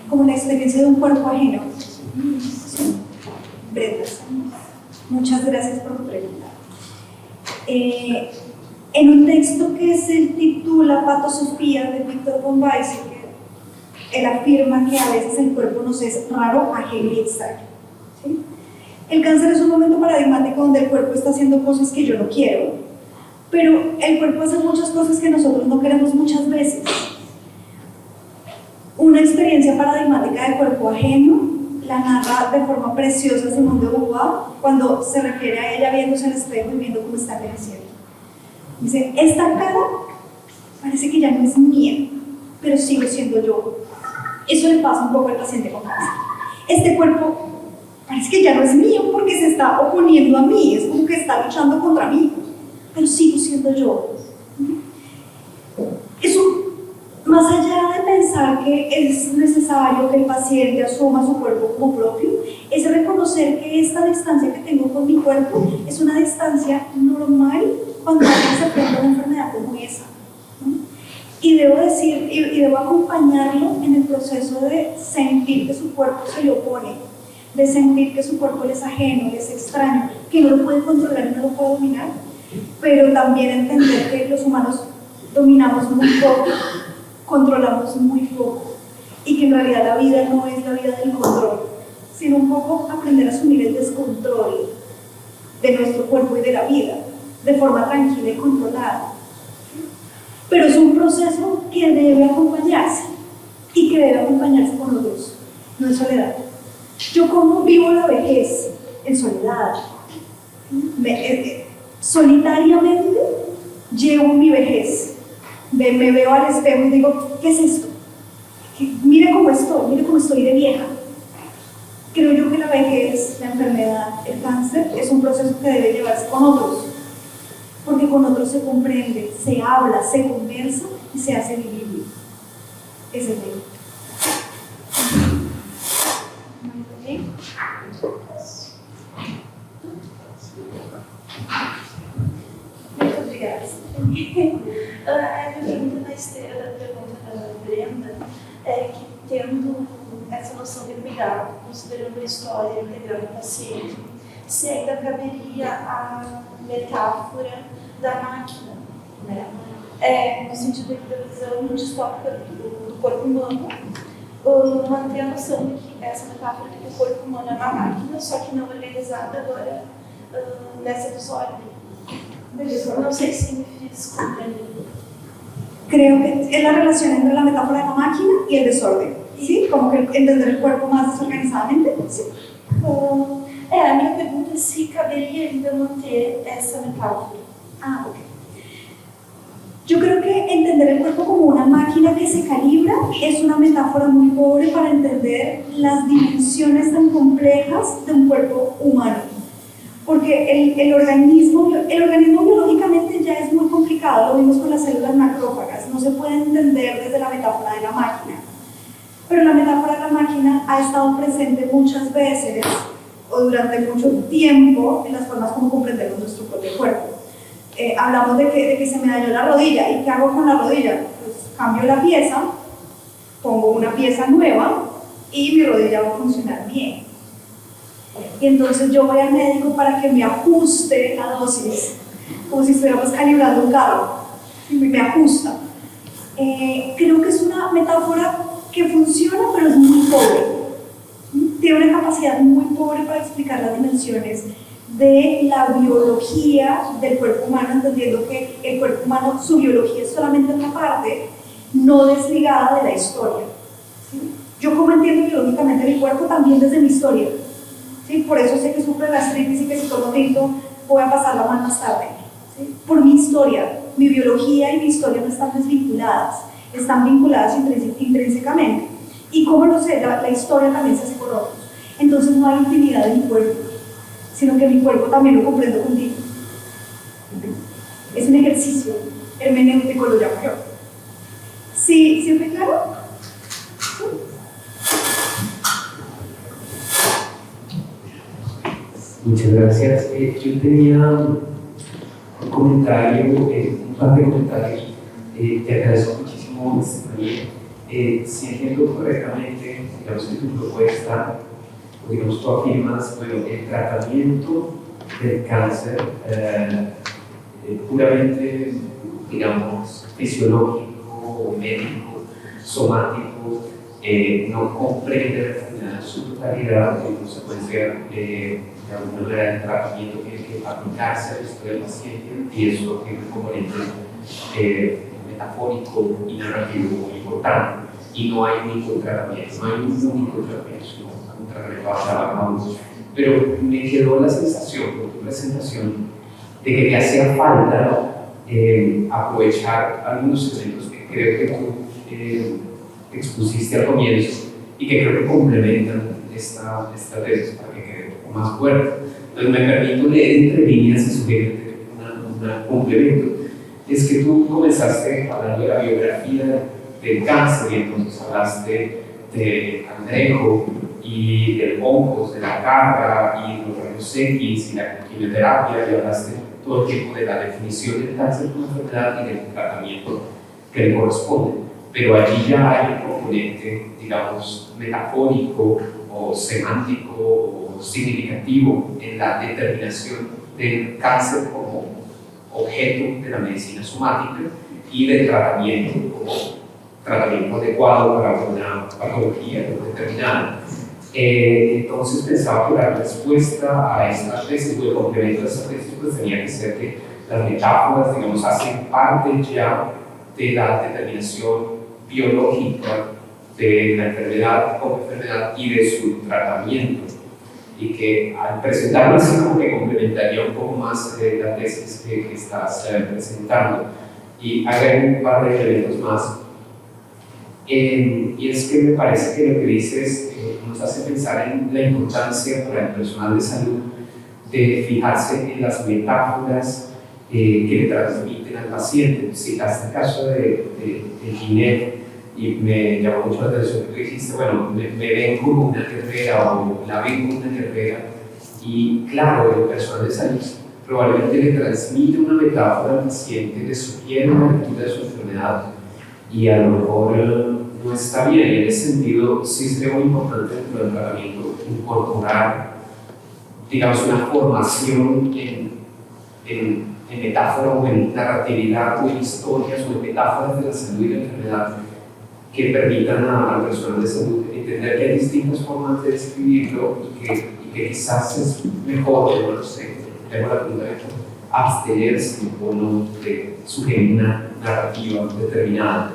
Como la experiencia de un cuerpo ajeno. Brenda, muchas gracias por tu pregunta. En un texto que se titula Patosofía de Víctor von Weizsäcker, él afirma que a veces el cuerpo nos es raro, ajeno y extraño. ¿Sí? El cáncer es un momento paradigmático donde el cuerpo está haciendo cosas que yo no quiero, pero el cuerpo hace muchas cosas que nosotros no queremos muchas veces. Una experiencia paradigmática de cuerpo ajeno la narra de forma preciosa Simone de Beauvoir cuando se refiere a ella viéndose en el espejo y viendo cómo está envejeciendo. Dice, esta cara parece que ya no es mía, pero sigo siendo yo. Eso le pasa un poco al paciente con cáncer. Este cuerpo parece que ya no es mío porque se está oponiendo a mí, es como que está luchando contra mí, pero sigo siendo yo. Eso, más allá de pensar que es necesario que el paciente asuma su cuerpo como propio, es reconocer que esta distancia que tengo con mi cuerpo es una distancia normal cuando alguien se enfrenta a una enfermedad como esa. Y debo decir, y debo acompañarlo en el proceso de sentir que su cuerpo se le opone, de sentir que su cuerpo le es ajeno, le es extraño, que no lo puede controlar y no lo puede dominar, pero también entender que los humanos dominamos muy poco, controlamos muy poco, y que en realidad la vida no es la vida del control, sino un poco aprender a asumir el descontrol de nuestro cuerpo y de la vida, de forma tranquila y controlada. Pero es un proceso que debe acompañarse y que debe acompañarse con otros, no en soledad. Yo como vivo la vejez en soledad, solitariamente llevo mi vejez, me veo al espejo y digo, ¿qué es esto? Mire cómo estoy de vieja. Creo yo que la vejez, la enfermedad, el cáncer es un proceso que debe llevarse con otros, porque con otros se comprende, se habla, se conversa y se hace vivible. Ese es el Muito obrigada. A minha pergunta na esteira da pergunta da Brenda é que, tendo essa noção de cuidado, considerando a história, integrando o paciente, se ainda caberia a metáfora da máquina, né? No sentido da visão distópica do corpo humano, manter a noção de que essa metáfora de que o corpo humano é uma máquina, só que não organizada agora nessa desordem. No sé si me fiz comprender. Creo que es la relación entre la metáfora de la máquina y el desorden, ¿sí? Como que entender el cuerpo más desorganizadamente, ¿sí? A minha pergunta é se caberia ainda manter essa metáfora. Ok. Yo creo que entender el cuerpo como una máquina que se calibra es una metáfora muy pobre para entender las dimensiones tan complejas de un cuerpo humano. Porque el organismo biológicamente ya es muy complicado, lo vimos con las células macrófagas, no se puede entender desde la metáfora de la máquina. Pero la metáfora de la máquina ha estado presente muchas veces o durante mucho tiempo en las formas como comprendemos nuestro propio cuerpo. Hablamos de que se me dañó la rodilla, ¿y qué hago con la rodilla? Pues cambio la pieza, pongo una pieza nueva y mi rodilla va a funcionar bien. Y entonces yo voy al médico para que me ajuste la dosis, como si estuviéramos calibrando un carro, y me ajusta. Creo que es una metáfora que funciona, pero es muy pobre. Tiene una capacidad muy pobre para explicar las dimensiones de la biología del cuerpo humano, entendiendo que el cuerpo humano, su biología es solamente una parte no desligada de la historia. ¿Sí? Yo como entiendo biológicamente mi cuerpo también desde mi historia. ¿Sí? Por eso sé que sufro gastritis y que si tomo tinto voy a pasarla mal más tarde. ¿Sí? Por mi historia, mi biología y mi historia no están desvinculadas, están vinculadas intrínsecamente. Y como lo sé, la historia también se hace con otros. Entonces no hay infinidad en mi cuerpo, sino que mi cuerpo también lo comprendo contigo. Es un ejercicio hermenéutico, lo llamo yo. ¿Sí me claro? Muchas gracias. Yo tenía un comentario, un par de comentarios. Te agradezco muchísimo, si entiendo correctamente, digamos que tu propuesta, o digamos tú afirmas, bueno, el tratamiento del cáncer puramente, digamos, fisiológico o médico, somático, no comprende la enfermedad en su totalidad, en consecuencia de alguna manera el tratamiento tiene que aplicarse a la historia del paciente y eso tiene un componente metafórico y narrativo muy importante. Y no hay un único tratamiento, no hay un único tratamiento, sino un tratamiento basado. Pero me quedó la sensación por tu presentación de que te hacía falta aprovechar algunos elementos que creo que tú expusiste al comienzo y que creo que complementan esta tesis para que quede un poco más fuerte. Entonces me permito leer entre líneas y sugerirte un complemento. Es que tú comenzaste hablando de la biografía del cáncer y entonces hablaste de Andrejo y del oncos, de la garra y los rayos X y la quimioterapia, y hablaste todo el tiempo de la definición del cáncer como enfermedad y del tratamiento que le corresponde. Pero allí ya hay un componente, digamos, metafórico o semántico o significativo en la determinación del cáncer como objeto de la medicina somática y del tratamiento como tratamiento adecuado para una patología determinada. Entonces pensaba que la respuesta a esta tesis o el complemento de esta tesis pues tenía que ser que las metáforas, digamos, hacen parte ya de la determinación biológica de la enfermedad como enfermedad y de su tratamiento, y que al presentarlo así como que complementaría un poco más la tesis que estás presentando. Y agregar un par de elementos más, y es que me parece que lo que dices nos hace pensar en la importancia para el personal de salud de fijarse en las metáforas que le transmiten al paciente. Citaste el caso de Ginette y me llamó mucho la atención que dijiste, bueno, me ven como una guerrera o la ven como una guerrera, y claro, el personal de salud probablemente le transmite una metáfora al paciente, le sugiere una lectura de su enfermedad y a lo mejor no está bien. En ese sentido sí sería muy importante dentro del tratamiento incorporar, digamos, una formación en metáfora o en narratividad o en historias o en metáforas de la salud y la enfermedad que permitan al personal de salud entender que hay distintas formas de describirlo y que quizás es mejor, no lo sé, tengo la pregunta de abstenerse o no de sugerir una narrativa determinada.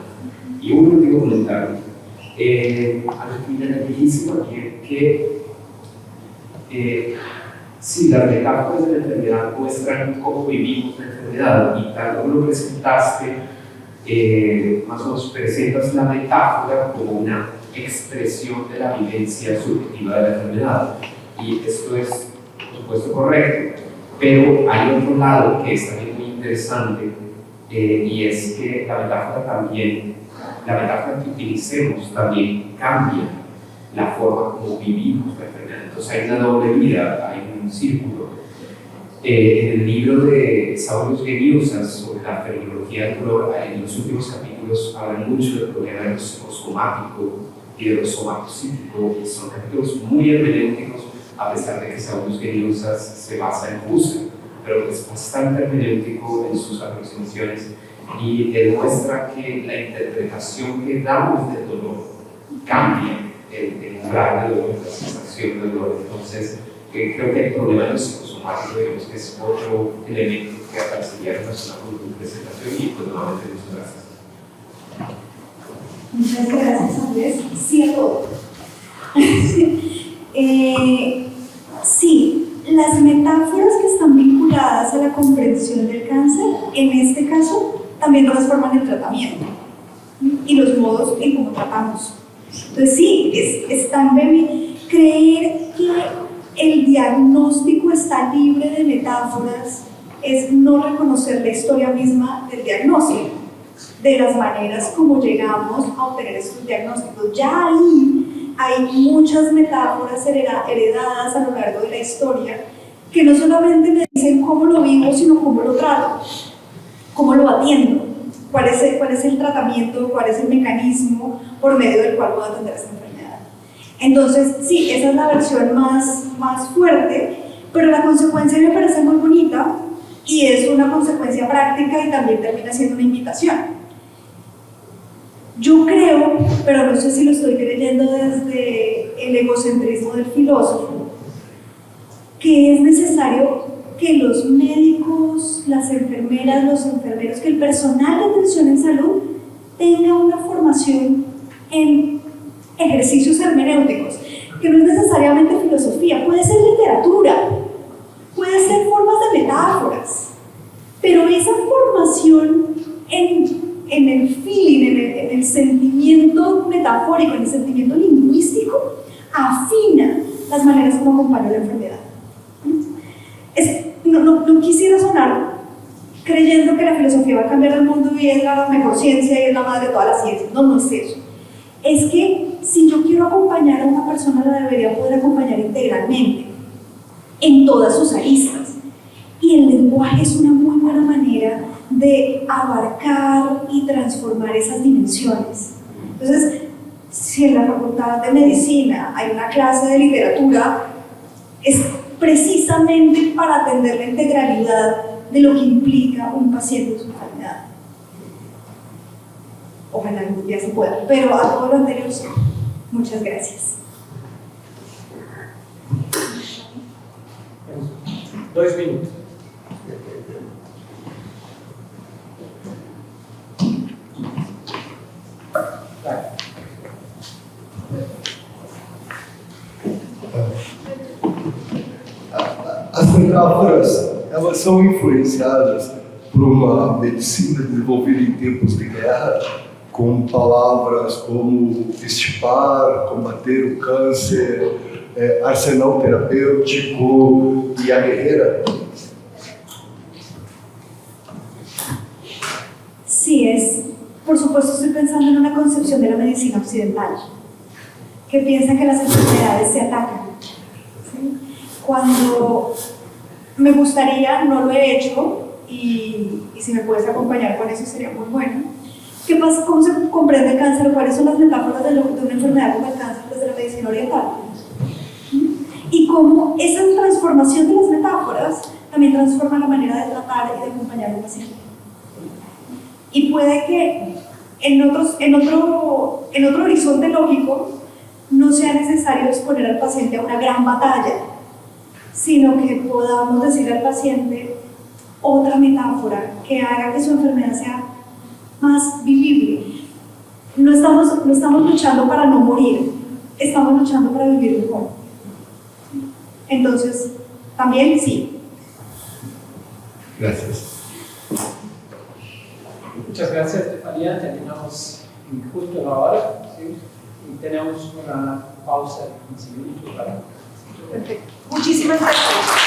Y un último comentario. Al final lejísimo aquí que si las metáforas de la enfermedad muestran cómo vivimos la enfermedad, y tal como lo presentaste, más o menos presentas la metáfora como una expresión de la vivencia subjetiva de la enfermedad, y esto es por supuesto correcto, pero hay otro lado que es también muy interesante, y es que la metáfora que utilicemos también cambia la forma como vivimos la enfermedad. Entonces hay una doble vida, hay un círculo. En el libro de Saúl Geniusas sobre la fenomenología del dolor, en los últimos capítulos hablan mucho del problema de lo psicosomático y de lo somatopsíquico, y son capítulos muy hermenéuticos, a pesar de que Saúl Geniusas se basa en Husserl, pero es bastante hermenéutico en sus aproximaciones y demuestra que la interpretación que damos del dolor cambia el umbral del dolor, la sensación del dolor. Entonces, creo que el problema de lo psicosomático, digamos, que es otro elemento que aparecería relacionado con tu presentación, y pues nuevamente muchas gracias. Muchas gracias, Andrés. Sí a todo. Sí, las metáforas que están vinculadas a la comprensión del cáncer, en este caso, también transforman el tratamiento y los modos en cómo tratamos. Entonces sí, está en creer que el diagnóstico está libre de metáforas es no reconocer la historia misma del diagnóstico, de las maneras como llegamos a obtener estos diagnósticos. Ya ahí hay muchas metáforas heredadas a lo largo de la historia que no solamente me dicen cómo lo vivo, sino cómo lo trato, cómo lo atiendo, cuál es el tratamiento, cuál es el mecanismo por medio del cual puedo atender esta enfermedad. Entonces, sí, esa es la versión más fuerte, pero la consecuencia me parece muy bonita y es una consecuencia práctica y también termina siendo una invitación. Yo creo, pero no sé si lo estoy creyendo desde el egocentrismo del filósofo, que es necesario que los médicos, las enfermeras, los enfermeros, que el personal de atención en salud tenga una formación en ejercicios hermenéuticos, que no es necesariamente filosofía, puede ser literatura, puede ser formas de metáforas, pero esa formación en el feeling, en el sentimiento metafórico, en el sentimiento lingüístico, afina las maneras como acompaño la enfermedad. no quisiera sonar creyendo que la filosofía va a cambiar el mundo y es la mejor ciencia y es la madre de todas las ciencias. No, no es eso. Es que si yo quiero acompañar a una persona, la debería poder acompañar integralmente, en todas sus aristas. Y el lenguaje es una muy buena manera de abarcar y transformar esas dimensiones. Entonces, si en la Facultad de Medicina hay una clase de literatura, es precisamente para atender la integralidad de lo que implica un paciente en su enfermedad. Ojalá algún día se pueda, pero a todo lo anterior, sí. Muchas gracias. 2 minutos. Vai. As metáforas, elas são influenciadas por uma medicina desenvolvida em tempos de guerra, com palavras como estipar, combater o câncer, arsenal terapêutico e a guerreira. Sí, por supuesto estoy pensando en una concepción de la medicina occidental, que piensa que las enfermedades se atacan. ¿Sí? Cuando me gustaría, no lo he hecho, y si me puedes acompañar con eso sería muy bueno. ¿Qué pasa? ¿Cómo se comprende el cáncer? ¿Cuáles son las metáforas de una enfermedad como el cáncer desde la medicina oriental? Y cómo esa transformación de las metáforas también transforma la manera de tratar y de acompañar al paciente. Y puede que en otro horizonte lógico no sea necesario exponer al paciente a una gran batalla, sino que podamos decirle al paciente otra metáfora que haga que su enfermedad sea más vivible. No estamos luchando para no morir, estamos luchando para vivir mejor. Entonces, también sí. Gracias. Muchas gracias, Estefanía. Terminamos justo a la hora, ¿sí? Y tenemos una pausa de 15 minutos para... Perfecto. Muchísimas gracias.